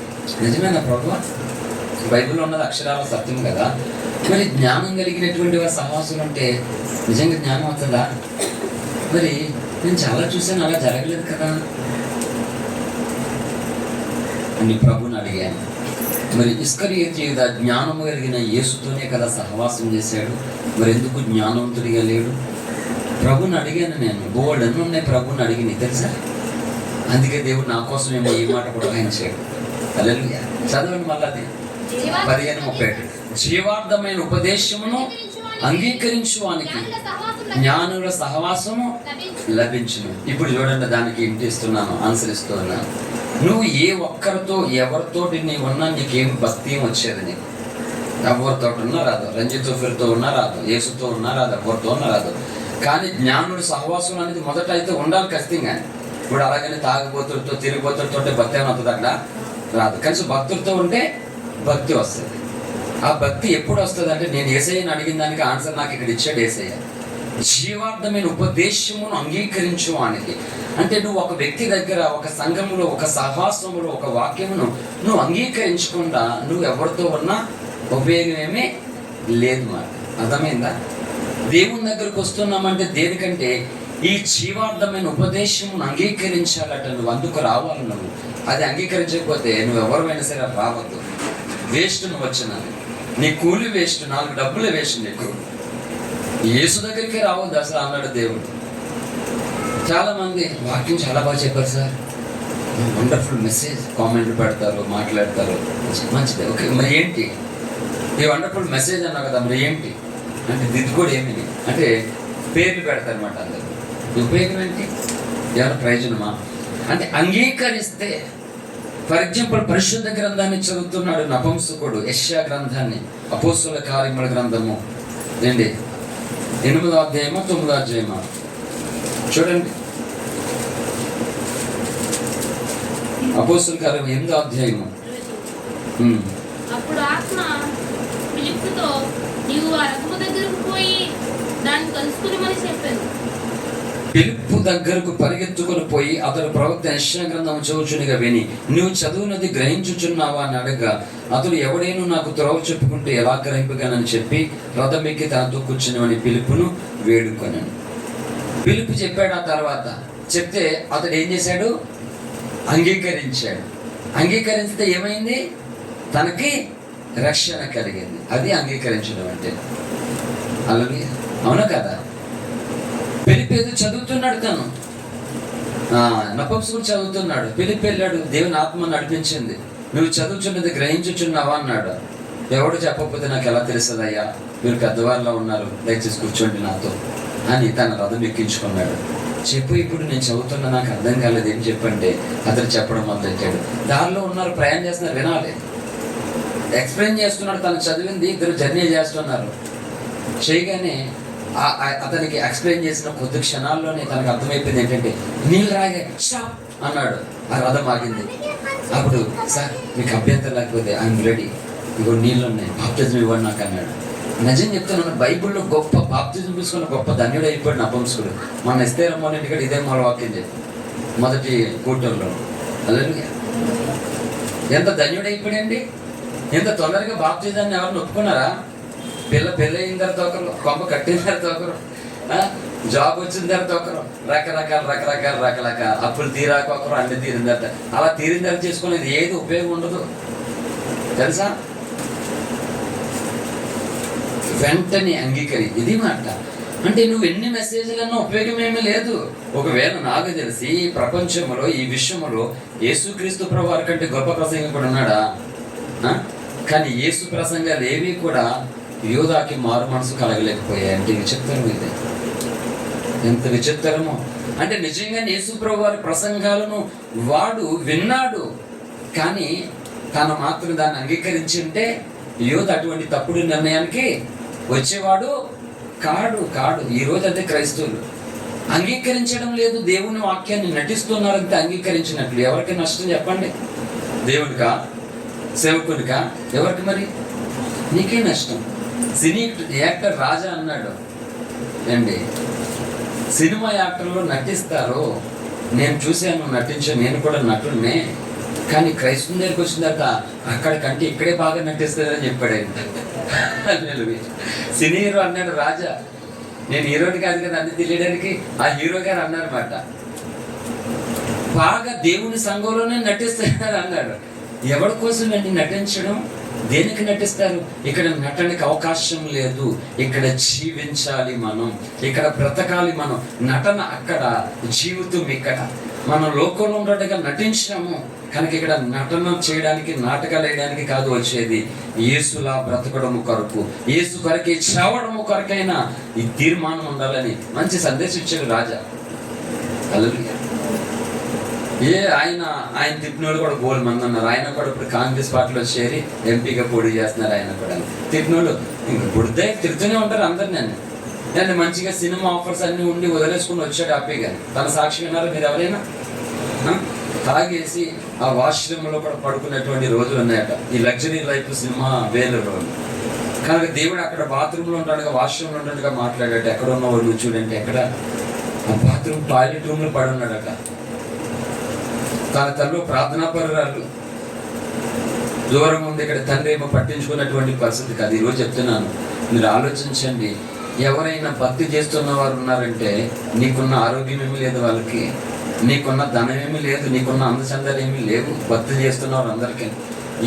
నిజమేనా ప్రభు? బైబిల్లో ఉన్నది అక్షరాల సత్యం కదా, మరి జ్ఞానం కలిగినటువంటి వారి సహవాసం ఉంటే నిజంగా జ్ఞానం అవుతుందా? మరి నేను చాలా చూసాను, అలా జరగలేదు కదా అని ప్రభుని అడిగాను. మరి ఇస్కరియోతు యూదా జ్ఞానము కలిగిన యేసుతోనే కదా సహవాసం చేశాడు, మరి ఎందుకు జ్ఞానవంతుడిగా లేడు? ప్రభుని అడిగాను నేను, బోల్డ్ అన్నీ ఉన్నాయి ప్రభుని అడిగిన తెలుసా. అందుకే దేవుడు నా కోసం ఏమో ఈ మాట కూడా రాయించాడు. హల్లెలూయా. చదవండి మళ్ళీ 15:31 జీవార్థమైన ఉపదేశమును అంగీకరించువానికి జ్ఞానుల సహవాసము లభించును. ఇప్పుడు చూడండి, దానికి ఏంటి ఇస్తున్నాను, ఆన్సర్ ఇస్తూ ఉన్నాను. నువ్వు ఏ ఒక్కరితో ఎవరితోటి నీవు ఉన్నా నీకేం భక్తి ఏం వచ్చేది? నీకు ఎవరితో ఉన్నా రాదు, రంజిత్ ఫిర్తో ఉన్నా రాదు, యేసుతో ఉన్నా రాదు, ఎవరితో ఉన్నా రాదు. కానీ జ్ఞానుడు సహవాసం అనేది మొదట అయితే ఉండాలి ఖచ్చితంగా. ఇప్పుడు అలాగని తాగుబోతులతో తిరిగిపోతులతో భక్తి ఏమైనా అవుతుంది అక్కడ రాదు. కనీసం భక్తులతో ఉంటే భక్తి వస్తుంది. ఆ భక్తి ఎప్పుడు వస్తుంది అంటే, నేను యేసయ్యని అడిగిన దానికి ఆన్సర్ నాకు ఇక్కడ ఇచ్చాడు యేసయ్య. జీవార్థమైన ఉపదేశమును అంగీకరించువానికి అంటే నువ్వు ఒక వ్యక్తి దగ్గర, ఒక సంఘములో, ఒక సహవాసములో ఒక వాక్యమును నువ్వు అంగీకరించకుండా నువ్వు ఎవరితో ఉన్నా ఉపయోగం ఏమీ లేదు. మాట అర్థమైందా? దేవుని దగ్గరకు వస్తున్నామంటే దేనికంటే ఈ జీవార్థమైన ఉపదేశమును అంగీకరించాలట. నువ్వు అందుకు రావాలి. నువ్వు అది అంగీకరించకపోతే నువ్వు ఎవరైనా సరే రావద్దు. వేస్ట్ నువ్వు వచ్చిన, నీ కూలి వేస్ట్, 4 డబ్బులు వేస్ట్ నీకు. యేసు దగ్గరికే రావద్దు అసలు అన్నాడు దేవుడు. చాలామంది వాక్యం చాలా బాగా చెప్పారు సార్, వండర్ఫుల్ మెసేజ్, కామెంట్లు పెడతారు, మాట్లాడతారు, మంచిది, ఓకే. మరి ఏంటి ఈ వండర్ఫుల్ మెసేజ్ అన్నావు కదా, మరి ఏంటి అంటే దిద్దుకోడు ఏమి అంటే పేర్లు పెడతారనమాట అందరు. ఉపయోగం ఏంటి? ఎవరి ప్రయోజనమా అంటే అంగీకరిస్తే. ఫర్ ఎగ్జాంపుల్ పరిశుద్ధ గ్రంథాన్ని చదువుతున్నాడు నపుంసకుడు, యెషయా గ్రంథాన్ని, అపోస్తలుల కార్యముల గ్రంథము ఏంటి 8వ అధ్యాయమా 9వ అధ్యాయమా చూడండి. అపోస్తలుల కార్యం 8వ అధ్యాయము. అప్పుడు ఆత్మ ఫిలిప్పుతో, నీవు ఆ రథము దగ్గరకు పోయి దాన్ని కలుసుకుని చెప్పాను. ఫిలిప్పు దగ్గరకు పరిగెత్తుకుని పోయి అతడు ప్రవక్త యెషయా గ్రంథము చదువుచునిగా విని, నువ్వు చదువునది గ్రహించుచున్నావా అని అడగగా, అతడు ఎవడైనా నాకు త్రోవ చెప్పుకుంటే ఎలా గ్రహింపగానని చెప్పి రథమెక్కి తనతో కూర్చుని ఫిలిప్పును వేడుకొనను. ఫిలిప్పు చెప్పాడు. ఆ తర్వాత చెప్తే అతడు ఏం చేశాడు? అంగీకరించాడు. అంగీకరిస్తే ఏమైంది? తనకి రక్షణ కలిగింది. అది అంగీకరించడం అంటే. అలాగే అవునా కదా? ఫిలిప్పు ఏదో చదువుతున్నాడు, తను నపుంసకుడు చదువుతున్నాడు. ఫిలిప్పు వెళ్ళాడు, దేవుని ఆత్మ నడిపించింది, నువ్వు చదువుచున్నది గ్రహించుచున్నావా అన్నాడు. ఎవడు చెప్పకపోతే నాకు ఎలా తెలుస్తుందయ్యా, మీరు పెద్దవాళ్ళలో ఉన్నారు, దయచేసి కూర్చోండి నాతో అని తన రథం ఎక్కించుకున్నాడు. చెప్పు, ఇప్పుడు నేను చదువుతున్నా, నాకు అర్థం కాలేదు, ఏం చెప్పంటే అతను చెప్పడం మొదలెట్టాడు. దారిలో ఉన్నారు, ప్రయాణం చేస్తున్నారు, వినాలి. ఎక్స్ప్లెయిన్ చేస్తున్నాడు తను చదివింది. ఇద్దరు జర్నీ చేస్తున్నారు. చేయగానే అతనికి ఎక్స్ప్లెయిన్ చేసిన కొద్ది క్షణాల్లోనే తనకు అర్థమైపోయింది ఏంటంటే, నీళ్ళు రాగే స్టాప్ అన్నాడు. ఆ రథం ఆగింది. అప్పుడు సార్ మీకు అభ్యంతరం లేకపోతే ఐఎమ్ రెడీ, ఇగో నీళ్ళు ఉన్నాయి, బాప్తిజం ఇవ్వండి నాకు అన్నాడు. నిజం చెప్తున్నాను, బైబిల్లో గొప్ప బాప్తిజం తీసుకున్న గొప్ప ధన్యుడు అయిపోయాడు నపుంసకుడు. మన ఎస్తేరమ్మోని ఇంటికి ఇదే మన వాక్యం చెప్పి మొదటి కూటంలో. అలాగే ఎంత ధన్యుడు అయిపోయాడండి. ఎంత తొందరగా బాప్తిజాన్ని ఎవరిని ఒప్పుకున్నారా? పెళ్ళయిన తర్వాత ఒకరు, కొంప కట్టిన తర్వాత ఒకరు, జాబ్ వచ్చిన తర్వాత ఒకరు, రకరకాల అప్పులు తీరాక ఒకరు, అన్ని తీరిన తర్వాత. అలా తీరిన తర్వాత చేసుకునేది ఏది ఉపయోగం ఉండదు తెలుసా. వెంటనే ఇది మాట. అంటే నువ్వు ఎన్ని మెసేజ్లన్నా ఉపయోగం ఏమీ లేదు. ఒకవేళ నాకు తెలిసి ఈ ప్రపంచంలో ఈ విషయంలో యేసుక్రీస్తు ప్రభువారి కంటే గొప్ప ప్రసంగం కూడా ఉన్నాడా? కానీ యేసు ప్రసంగాలు ఏవి కూడా యోధాకి మారు మనసు కలగలేకపోయాయి. అంటే విచిత్రం ఇది, ఎంత విచిత్రమో. అంటే నిజంగా యేసు ప్రభువారి ప్రసంగాలను వాడు విన్నాడు, కానీ తను మాత్రం దాన్ని అంగీకరించి ఉంటే యోధ అటువంటి తప్పుడు నిర్ణయానికి వచ్చేవాడు కాడు. ఈరోజు అదే క్రైస్తవులు అంగీకరించడం లేదు. దేవుని వాక్యాన్ని నటిస్తున్నారంటే అంగీకరించినట్లు. ఎవరికి నష్టం చెప్పండి? దేవునికా, సేవకునికా, ఎవరికి? మరి నీకే నష్టం. సినీ యాక్టర్ రాజా అన్నాడు అండి, సినిమా యాక్టర్లు నటిస్తారు, నేను చూశాను, నటించాను, నేను కూడా నటున్నే, కానీ క్రైస్తవం దగ్గరికి వచ్చిన తర్వాత అక్కడికంటే ఇక్కడే బాగా నటిస్తారని చెప్పాడు ఆయన. సినీ హీరో అన్నాడు రాజా, నేను హీరోని కాదు కదా అన్ని తెలియడానికి. ఆ హీరో గారు అన్నారన్నమాట, బాగా దేవుని సంఘంలోనే నటిస్తున్నారు అన్నాడు. ఎవరి కోసం అండి నటించడం? దేనికి నటిస్తారు? ఇక్కడ నటనకి అవకాశం లేదు. ఇక్కడ జీవించాలి మనం, ఇక్కడ బ్రతకాలి మనం. నటన అక్కడ, జీవితం ఇక్కడ. మనం లోకంలో ఉండగా నటించాము కనుక ఇక్కడ నటన చేయడానికి, నాటకాలు వేయడానికి కాదు వచ్చేది. యేసులా బ్రతకడము కొరకు, యేసు కొరకే చావడము కొరకైనా ఈ తీర్మానం ఉండాలని మంచి సందేశం ఇచ్చాడు రాజా. హల్లెలూయా. ఆయన తిప్పినోళ్ళు కూడా బోల్ మంది అన్నారు. ఆయన కూడా ఇప్పుడు కాంగ్రెస్ పార్టీలో చేరి ఎంపీగా పోటీ చేస్తున్నారు. ఆయన కూడా తిప్పినోళ్ళు పుడితే తిరుగుతూనే ఉంటారు అందరు. నేను మంచిగా సినిమా ఆఫర్స్ అన్ని ఉండి వదిలేసుకుని వచ్చాడు హ్యాపీగా. తన సాక్షి విన్నారు మీరు ఎవరైనా? తాగేసి ఆ వాష్రూమ్లో కూడా పడుకునేటువంటి రోజులు ఉన్నాయట. ఈ లగ్జరీ లైఫ్ సినిమా వేరే రోజులు కనుక దేవుడు అక్కడ బాత్రూంలో ఉంటాడుగా, వాష్రూమ్లో ఉంటాడుగా మాట్లాడాట. ఎక్కడ ఉన్నావు నువ్వు చూడంటే ఎక్కడ? ఆ బాత్రూమ్ టాయిలెట్ రూమ్లో పడి ఉన్నాడట. తన తల్లు ప్రార్థనా పరురాలు, దూరం ఉంది. ఇక్కడ తండ్రి ఏమో పట్టించుకున్నటువంటి పరిస్థితి కాదు. ఈరోజు చెప్తున్నాను, మీరు ఆలోచించండి. ఎవరైనా భక్తి చేస్తున్న వారు ఉన్నారంటే నీకున్న ఆరోగ్యం ఏమీ లేదు వాళ్ళకి. నీకున్న ధనం ఏమీ లేదు, నీకున్న అందచందాలు ఏమీ లేవు, భక్తి చేస్తున్నారు అందరికీ.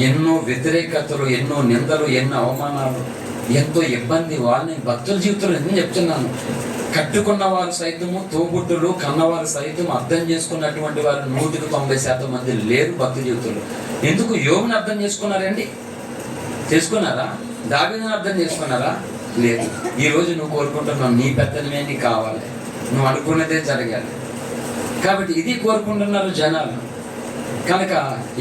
ఎన్నో వ్యతిరేకతలు, ఎన్నో నిందలు, ఎన్నో అవమానాలు, ఎంతో ఇబ్బంది. వాళ్ళని భక్తుల జీవితంలో ఎందుకు చెప్తున్నాను, కట్టుకున్న వారు సైతము, తోబుట్టులు, కన్నవారు సైతం అర్థం చేసుకున్నటువంటి వారు 100% మంది లేరు భక్తి జీవితంలో. ఎందుకు? యోగుని అర్థం చేసుకున్నారండి? చేసుకున్నారా? దావీదుని అర్థం చేసుకున్నారా? లేదు. ఈరోజు నువ్వు కోరుకుంటున్నావు నీ పెత్తనమే నీకు కావాలి, నువ్వు అనుకున్నదే జరగాలి. కాబట్టి ఇది కోరుకుంటున్నారు జనాలు. కనుక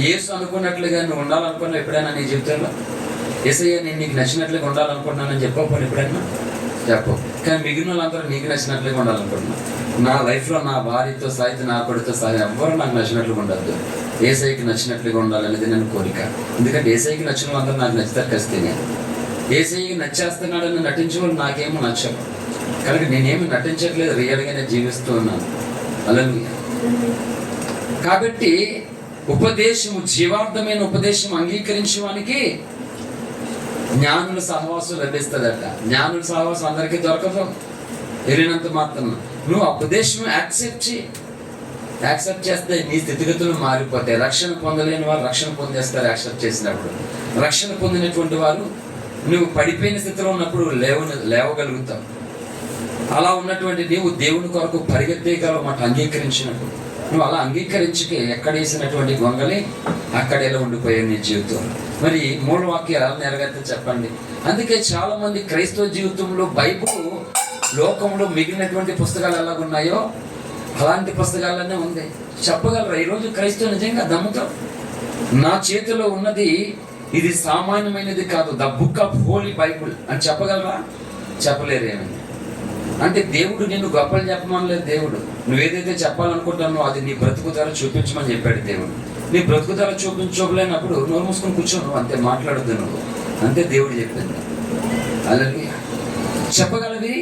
యేసు అనుకున్నట్లుగా నువ్వు ఉండాలనుకున్నావు ఎప్పుడైనా నీ జీవితంలో? యేసయ్య నేను నీకు నచ్చినట్లుగా ఉండాలనుకుంటున్నానని చెప్పకపోతే ఎప్పుడైనా చెప్పు. కానీ మిగిలిన వాళ్ళందరూ నీకు నచ్చినట్లుగా ఉండాలనుకుంటున్నాను. నా లైఫ్లో నా భార్యతో సహితం, నా కొడుతో సహితం ఎవ్వరూ నాకు నచ్చినట్లుగా ఉండద్దు, యేసయ్యకి నచ్చినట్లుగా ఉండాలనేది నేను కోరిక. ఎందుకంటే యేసయ్యకి నచ్చిన వాళ్ళందరూ నాకు నచ్చుతారు ఖచ్చితంగా. యేసయ్యకి నచ్చేస్తున్నాడని నటించే వాళ్ళు నాకేమో నచ్చవు. కనుక నేనేమి నటించట్లేదు, రియల్గానే జీవిస్తూ ఉన్నాను. హల్లెలూయా. కాబట్టి ఉపదేశము, జీవార్థమైన ఉపదేశం అంగీకరించడానికి జ్ఞానుల సహవాసం లభిస్తుందట. జ్ఞానుల సహవాసం అందరికీ దొరకదు, వెళ్ళినంత మాత్రం. నువ్వు ఉపదేశం యాక్సెప్ట్ చేస్తే నీ స్థితిగతులు మారిపోతాయి. రక్షణ పొందలేని వారు రక్షణ పొందేస్తారు యాక్సెప్ట్ చేసినప్పుడు. రక్షణ పొందినటువంటి వారు నువ్వు పడిపోయిన స్థితిలో ఉన్నప్పుడు లేవగలుగుతావు. అలా ఉన్నటువంటి నీవు దేవుని కొరకు పరిగెత్తేయగలవు మాట అంగీకరించినప్పుడు. నువ్వు అలా అంగీకరించుకే ఎక్కడేసినటువంటి గొంగలి అక్కడేలా ఉండిపోయావు నీ జీవితం. మరి మూల వాక్యాలు ఎలా నెరవేర్తే చెప్పండి. అందుకే చాలా మంది క్రైస్తవ జీవితంలో బైబుల్ లోకంలో మిగిలినటువంటి పుస్తకాలు ఎలాగున్నాయో అలాంటి పుస్తకాలనే ఉంది. చెప్పగలరా ఈరోజు క్రైస్తవ నిజంగా దమ్ముతో నా చేతిలో ఉన్నది ఇది సామాన్యమైనది కాదు, the book of holy Bible అని చెప్పగలరా? చెప్పలేరేమని. అంటే దేవుడు నిన్ను గొప్పలు చెప్పమనలేదు. దేవుడు నువ్వేదైతే చెప్పాలనుకుంటున్నావో అది నీ బ్రతుకు ద్వారా చూపించమని చెప్పాడు దేవుడు. నీ బ్రతుకు ద్వారా చూపించలేనప్పుడు నోరు మూసుకొని కూర్చో, నువ్వు అంతే, మాట్లాడద్దు నువ్వు అంతే, దేవుడు చెప్పింది. హల్లెలూయా. చెప్పగలవి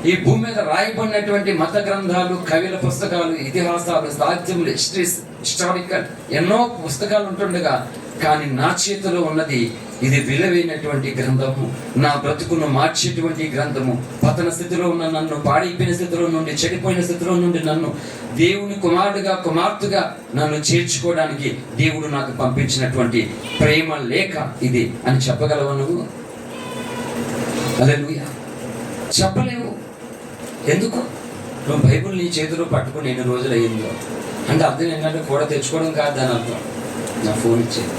ఈ భూమి మీద రాయబడినటువంటి మత గ్రంథాలు, కవిల పుస్తకాలు, ఇతిహాసాలు, సాహిత్యములు, హిస్టారికల్ ఎన్నో పుస్తకాలు ఉంటుండగా, కానీ నా చేతిలో ఉన్నది ఇది విలువైనటువంటి గ్రంథము, నా బ్రతుకును మార్చేటువంటి గ్రంథము. పతన స్థితిలో ఉన్న నన్ను, పాడైపోయిన స్థితిలో నుండి, చెడిపోయిన స్థితిలో నుండి నన్ను దేవుని కుమారుడుగా, కుమార్తెగా నన్ను చేర్చుకోవడానికి దేవుడు నాకు పంపించినటువంటి ప్రేమ లేఖ ఇది అని చెప్పగలవా నువ్వు? హల్లెలూయా. చెప్పలేవు. ఎందుకు? నువ్వు బైబుల్ నీ చేతిలో పట్టుకుని ఎన్ని రోజులు అయ్యిందో అంటే అర్థం ఏంటంటే కూడా తెచ్చుకోవడం కాదు దాని అర్థం. నా ఫోన్ ఇచ్చేది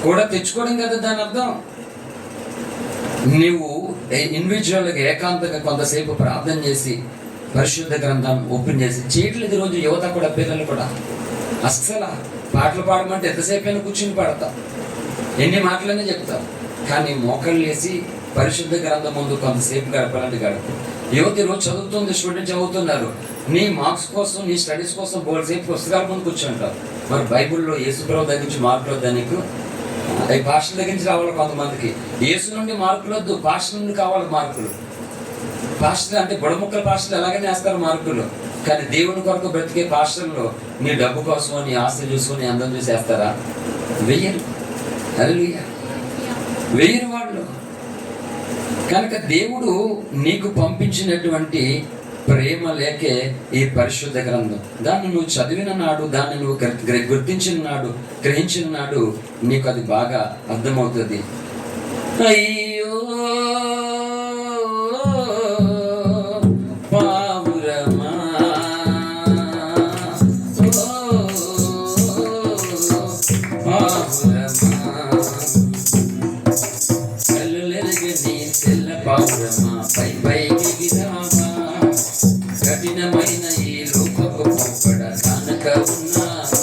కూడా తెచ్చుకోవడం కదా దాని అర్థం. నువ్వు ఇండివిజువల్గా ఏకాంతంగా కొంతసేపు ప్రార్థన చేసి పరిశుద్ధ గ్రంథాన్ని ఓపెన్ చేసి చేయట్లేదు. ఈరోజు యువత కూడా, పిల్లలు కూడా అస్సలు పాటలు పాడమంటే ఎంతసేపు అయినా కూర్చుని పాడతాం, ఎన్ని మాటలనే చెప్తాం. కానీ మోకళ్ళు వేసి పరిశుద్ధ గ్రంథం ముందు కొంతసేపు గడపాలంటే గడప. యువత ఈరోజు చదువుతుంది, స్టూడెంట్ చదువుతున్నారు. నీ మార్క్స్ కోసం, నీ స్టడీస్ కోసం బోల్సేపు పుస్తకాల ముందు కూర్చుంటారు. మరి బైబిల్లో యేసుప్రభు దగ్గర నుంచి మార్కులు వద్దా నీకు? అవి భాషల దగ్గర నుంచి రావాలి కొంతమందికి. యేసు నుండి మార్కులు వద్దు, భాష నుండి కావాలి మార్కులు. భాషలు అంటే బుడముక్కల భాషలు ఎలాగైనా వేస్తారు మార్కులు. కానీ దేవుని కొరకు బ్రతికే భాషల్లో నీ డబ్బు కోసం, నీ ఆస్తి చూసుకొని, నీ అందం చూసి వేస్తారా? వెయ్యరు. హల్లెలూయా. వెయ్యరు వాళ్ళు. కనుక దేవుడు నీకు పంపించినటువంటి ప్రేమ లేకే ఈ పరిశుద్ధ గ్రంథం. దాన్ని నువ్వు చదివిన నాడు, దాన్ని నువ్వు గుర్తించిన నాడు, గ్రహించిన నాడు నీకు అది బాగా అర్థమవుతుంది. అయ్యో పావురమా, కళ్ళెరగని తెల్ల పావురమా, పై పైకి గిరామా, కఠినమైన ఈ లోకపు పోకడ కానక ఉన్నావా.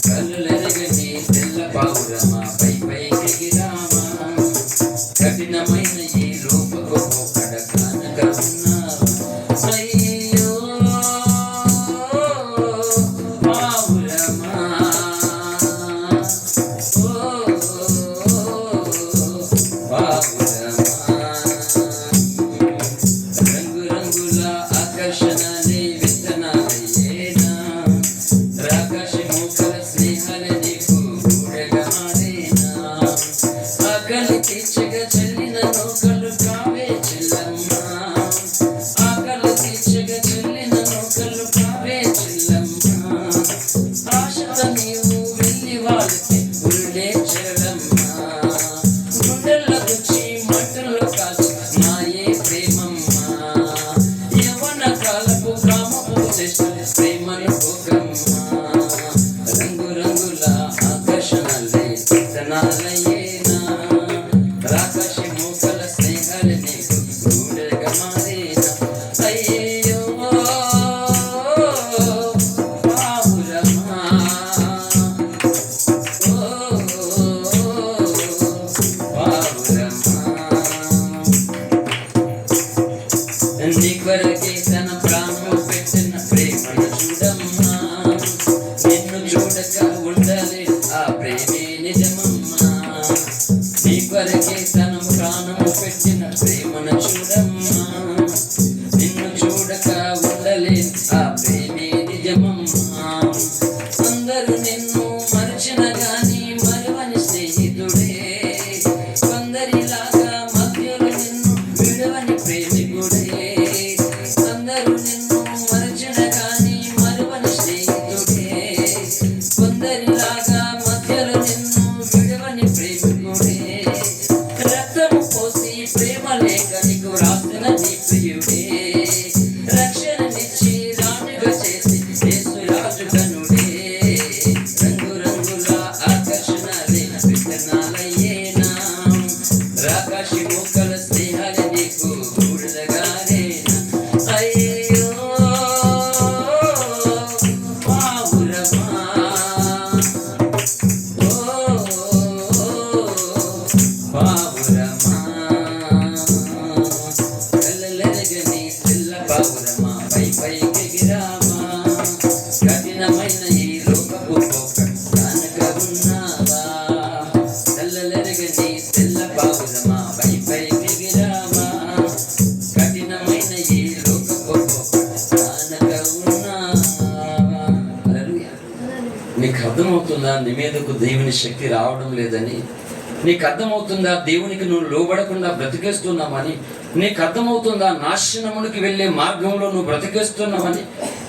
కళ్ళెరగని తెల్ల పావురమా, పై పైకి గిరామా, కఠినమైన ఈ లోకపు పోకడ కానక ఉన్నావా. అయ్యో పావురమా, ఓ పావురమా. నీ కొరకే తన ప్రాణం పెట్టిన ప్రేమను చూడమ్మా, నిన్ను చూడక ఉండలే ఆ ప్రేమే నిజమమ్మా. నీ కొరకే తన ప్రాణం పెట్టిన ప్రేమను చూడమ్మా, నిన్ను చూడక ఉండలే ఆ ప్రేమే నిజమమ్మా. అందరూ నిన్ను మరచిన గాని మరువని స్నేహితుడే, కొందరిలాగా మధ్యలో నిన్ను విడవని ప్రేమికుడే. అందరూ నిన్ను మరచిన గాని మరువని స్నేహితుడే, కొందరిలాగా మధ్యలో నిన్ను విడవని ప్రేమికుడే. రక్తము పోసి ప్రేమ లేక నీకు రాసిన నీ ప్రియుడే, రక్షణనిచ్చి రాణిగా చేసి యేసు రాజుగనుడే. రంగు రంగుల ఆకర్షణలే విత్తనాలయ్యేనా, రాకాశి మొక్కల స్నేహాలు నీకు బూడిదగానేనా. అయ్యో పావురమా, ఓ పావురమా, కళ్ళెరగని తెల్ల పావురమా, పై పైకి ఎగిరామా. కఠినమైన ఈ లోకపు కానక ఉన్నావా, కళ్ళెరగని తెల్ల పావురమా, పై పైకి ఎగిరామా. కఠినమైన ఈ లోకపు కానక ఉన్నావా. హల్లెలూయా. నీకు అర్థమవుతుందా నీ మీదకు దేవుని శక్తి రావడం లేదని? నీకు అర్థమవుతుందా దేవునికి నువ్వు లోబడకుండా బ్రతికేస్తున్నామని? నీకు అర్థమవుతుందా నాశనమునికి వెళ్ళే మార్గంలో నువ్వు బ్రతికేస్తున్నామని?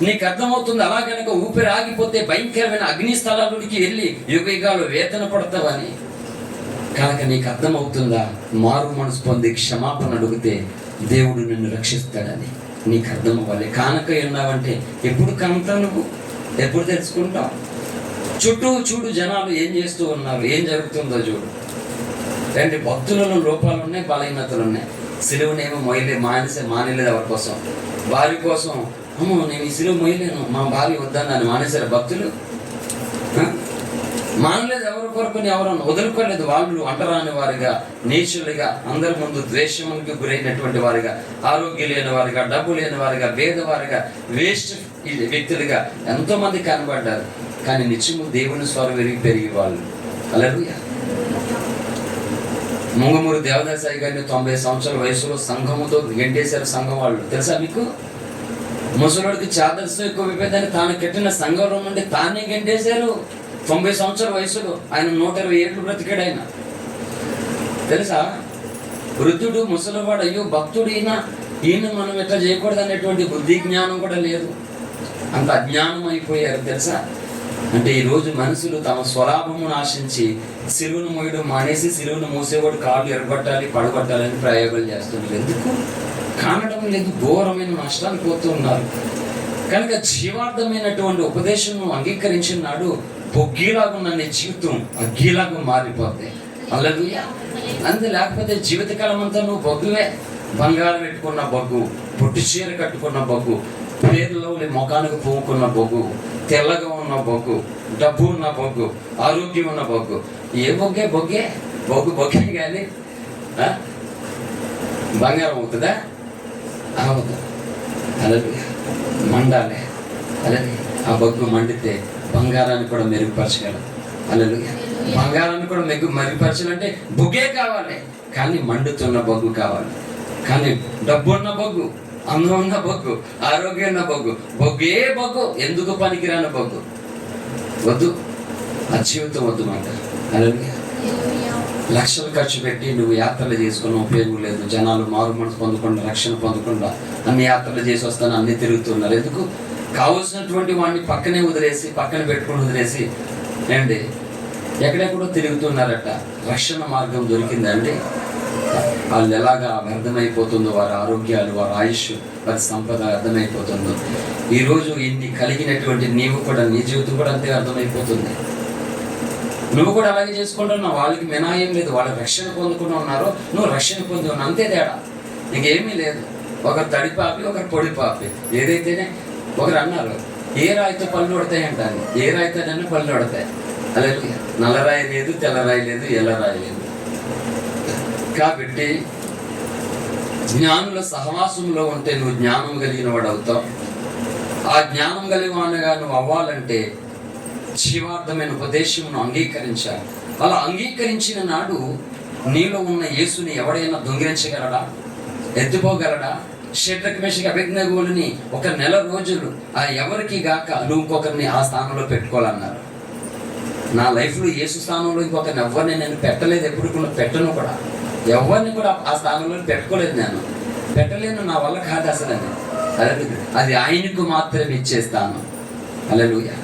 నీకు అర్థమవుతుందా అలా కనుక ఊపిరి ఆగిపోతే భయంకరమైన అగ్ని స్థలాలకి వెళ్ళి యుగయుగాలు వేతన పడతావని? కనుక నీకు అర్థమవుతుందా మారు మనసు పొంది క్షమాపణ అడిగితే దేవుడు నిన్ను రక్షిస్తాడని? నీకు అర్థం అవ్వాలి. కానక ఉన్నావంటే ఎప్పుడు కనుతావు? నువ్వు ఎప్పుడు తెలుసుకుంటావు? చుట్టూ చూడు జనాలు ఏం చేస్తూ ఉన్నారు, ఏం జరుగుతుందో చూడు. రెండు భక్తులలో లోపాలు ఉన్నాయి, బలహీనతలు ఉన్నాయి. సిలువనేమో మానేలేదు ఎవరి కోసం? భార్య కోసం. అమ్మో నేను ఈ సిలువ మొయ్యలేను, మా భార్య వద్దని మానేశారు భక్తులు. మానలేదు ఎవరి కొరకుని, ఎవరన్నా వదులుకోలేదు. వాళ్ళు అంటరాని వారిగా, నీచులుగా, అందరి ముందు ద్వేషమునికి గురైనటువంటి వారిగా, ఆరోగ్యం లేని వారిగా, డబ్బు లేని వారిగా, పేదవారిగా, వేస్ట్ వ్యక్తులుగా ఎంతో మంది కనబడ్డారు. కానీ నిత్యము దేవుని స్వరం పెరిగి వాళ్ళు. హల్లెలూయా. ముంగమూరు దేవదాసాయి గారిని 90 సంవత్సరాల వయసులో సంఘముతో గెంటేశారు సంఘం వాళ్ళు. తెలుసా మీకు? ముసలోడికి చాదర్స్తో ఎక్కువ విభేదాన్ని తాను కట్టిన సంఘంలో నుండి తానే గెంటేశారు 90 సంవత్సరాల వయసులో. ఆయన 120 ఏళ్ళు బ్రతికాడు ఆయన. తెలుసా? వృద్ధుడు, ముసలివాడు, అయ్యో భక్తుడు ఈయన మనం ఎట్లా చేయకూడదు అనేటువంటి బుద్ధి జ్ఞానం కూడా లేదు. అంత అజ్ఞానం అయిపోయారు. తెలుసా? అంటే ఈరోజు మనుషులు తమ స్వలాభమును ఆశించి సిలువను మోయడం మానేసి సిలువను మోసేవాడు కాళ్ళు ఎరగొట్టాలి, పడగొట్టాలని ప్రయోగాలు చేస్తున్నారు. ఎందుకు? కానడం లేదు. ఘోరమైన నష్టాన్ని పోతూ ఉన్నారు. కనుక జీవార్థమైనటువంటి ఉపదేశం అంగీకరించిన నాడు బొగ్గిలాగున్న నీ జీవితం అగ్గిలాగా మారిపోతాయి. హల్లెలూయా. అంతే. లేకపోతే జీవితకాలం అంతా నువ్వు బొగ్గువే. బంగారం పెట్టుకున్న బొగ్గు, పొట్టు చీర కట్టుకున్న బొగ్గు, పేర్లో ముఖానికి పూముకున్న బొగ్గు, తెల్లగా ఉన్న బొగ్గు, డబ్బు ఉన్న బొగ్గు, ఆరోగ్యం ఉన్న బొగ్గు. ఏ బొగ్గే? బొగ్గే కానీ బంగారం అవుతుందా? అవదు. అలాగే మండాలి. అలాగే ఆ బొగ్గు మండితే బంగారాన్ని కూడా మెరుగుపరచగలదు. అలాగే బంగారాన్ని కూడా మెరుగుపరచాలంటే బొగ్గే కావాలి, కానీ మండుతున్న బొగ్గు కావాలి. కానీ డబ్బు ఉన్న బొగ్గు, అందం ఉన్న బొగ్గు, ఆరోగ్యం ఉన్న బొగ్గు, బొగ్గే బొగ్గు, ఎందుకు పనికిరాని బొగ్గు వద్దు. ఆ జీవితం వద్దు మాట. అలాగే లక్షలు ఖర్చు పెట్టి నువ్వు యాత్రలు చేసుకున్న ఉపయోగం లేదు. జనాలు మారు మనసు పొందకుండా, రక్షణ పొందకుండా అన్ని యాత్రలు చేసి వస్తాను, అన్ని తిరుగుతున్నారు. ఎందుకు? కావలసినటువంటి వాడిని పక్కనే వదిలేసి, పక్కన పెట్టుకుని వదిలేసి అండి ఎక్కడెక్కడో తిరుగుతున్నారట. రక్షణ మార్గం దొరికిందండి. వాళ్ళు ఎలాగా వ్యర్థమైపోతుందో, వారి ఆరోగ్యాలు, వారి ఆయుష్, వారి సంపద అర్థమైపోతుందో. ఈరోజు ఇన్ని కలిగినటువంటి నీవు కూడా, నీ జీవితం కూడా అంతే అర్థమైపోతుంది. నువ్వు కూడా అలాగే చేసుకుంటున్నావు. వాళ్ళకి మినాయం లేదు. వాళ్ళు రక్షణ పొందుకుని ఉన్నారు, నువ్వు రక్షణ పొంది ఉన్నావు. అంతే తేడా, ఇంకేమీ లేదు. ఒకరు తడి పాపి, ఒకరు పొడి పాపి. ఏదైతేనే ఒకరు అన్నారు ఏ రాయితో పళ్ళు పడతాయి అంటారు. ఏ రాయితోనైనా పళ్ళు పడతాయి. అలాగే నల్లరాయి లేదు, తెల్లరాయి లేదు, ఎల్లరాయి లేదు. కాబట్టి జ్ఞానుల సహవాసంలో ఉంటే నువ్వు జ్ఞానం కలిగిన వాడు అవుతావు. ఆ జ్ఞానం కలిగిన వాడుగా నువ్వు అవ్వాలంటే జీవార్థమైన ఉపదేశమును అంగీకరించాలి. అలా అంగీకరించిన నాడు నీలో ఉన్న యేసుని ఎవడైనా దొంగిలించగలడా, ఎత్తుపోగలడా? షడ్రక్ మేషక్ అబేద్నెగోలని ఒక నెల రోజులు ఆ ఎవరికి గాక నువ్వు ఇంకొకరిని ఆ స్థానంలో పెట్టుకోవాలన్నారు. నా లైఫ్లో యేసు స్థానంలో ఇంకొకరిని ఎవరిని నేను పెట్టలేదు, ఎప్పుడు కూడా పెట్టను కూడా. ఎవరిని కూడా ఆ స్థానంలో పెట్టుకోలేదు, నేను పెట్టలేను, నా వల్ల కాదు అసలు. అది ఆయనకు మాత్రమే ఇచ్చేస్తాను. హల్లెలూయా.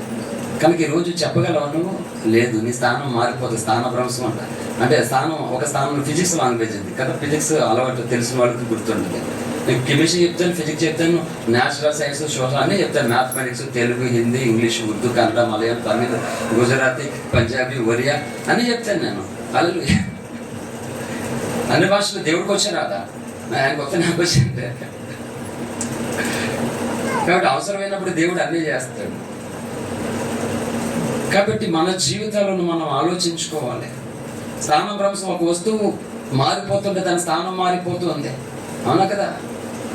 కనుక ఈరోజు చెప్పగలవు నువ్వు? లేదు, నీ స్థానం మారిపోతుంది. స్థానభ్రంశం అంట. అంటే స్థానం, ఒక స్థానంలో ఫిజిక్స్ లాంగ్వేజ్ ఉంది కదా, ఫిజిక్స్ అలవాటు తెలిసిన వాళ్ళకి గుర్తుంటుంది. నేను కెమిస్ట్రీ చెప్తాను, ఫిజిక్స్ చెప్తాను, న్యాచురల్ సైన్స్, సోషల్ అన్నీ చెప్తాను, మ్యాథమెటిక్స్, తెలుగు, హిందీ, ఇంగ్లీష్, ఉర్దూ, కన్నడ, మలయాళం, తమిళ్, గుజరాతీ, పంజాబీ, ఒరియా అన్నీ చెప్తాను నేను. హల్లెలూయా. అన్ని భాషలు దేవుడికి వచ్చా రాదా? ఆయనకు వస్తే నాకు వచ్చిందే. కాబట్టి అవసరమైనప్పుడు దేవుడు అన్నీ చేస్తాడు. కాబట్టి మన జీవితాలను మనం ఆలోచించుకోవాలి. స్థానభ్రంశం, ఒక వస్తువు మారిపోతుంటే దాని స్థానం మారిపోతుంది, అవునా కదా?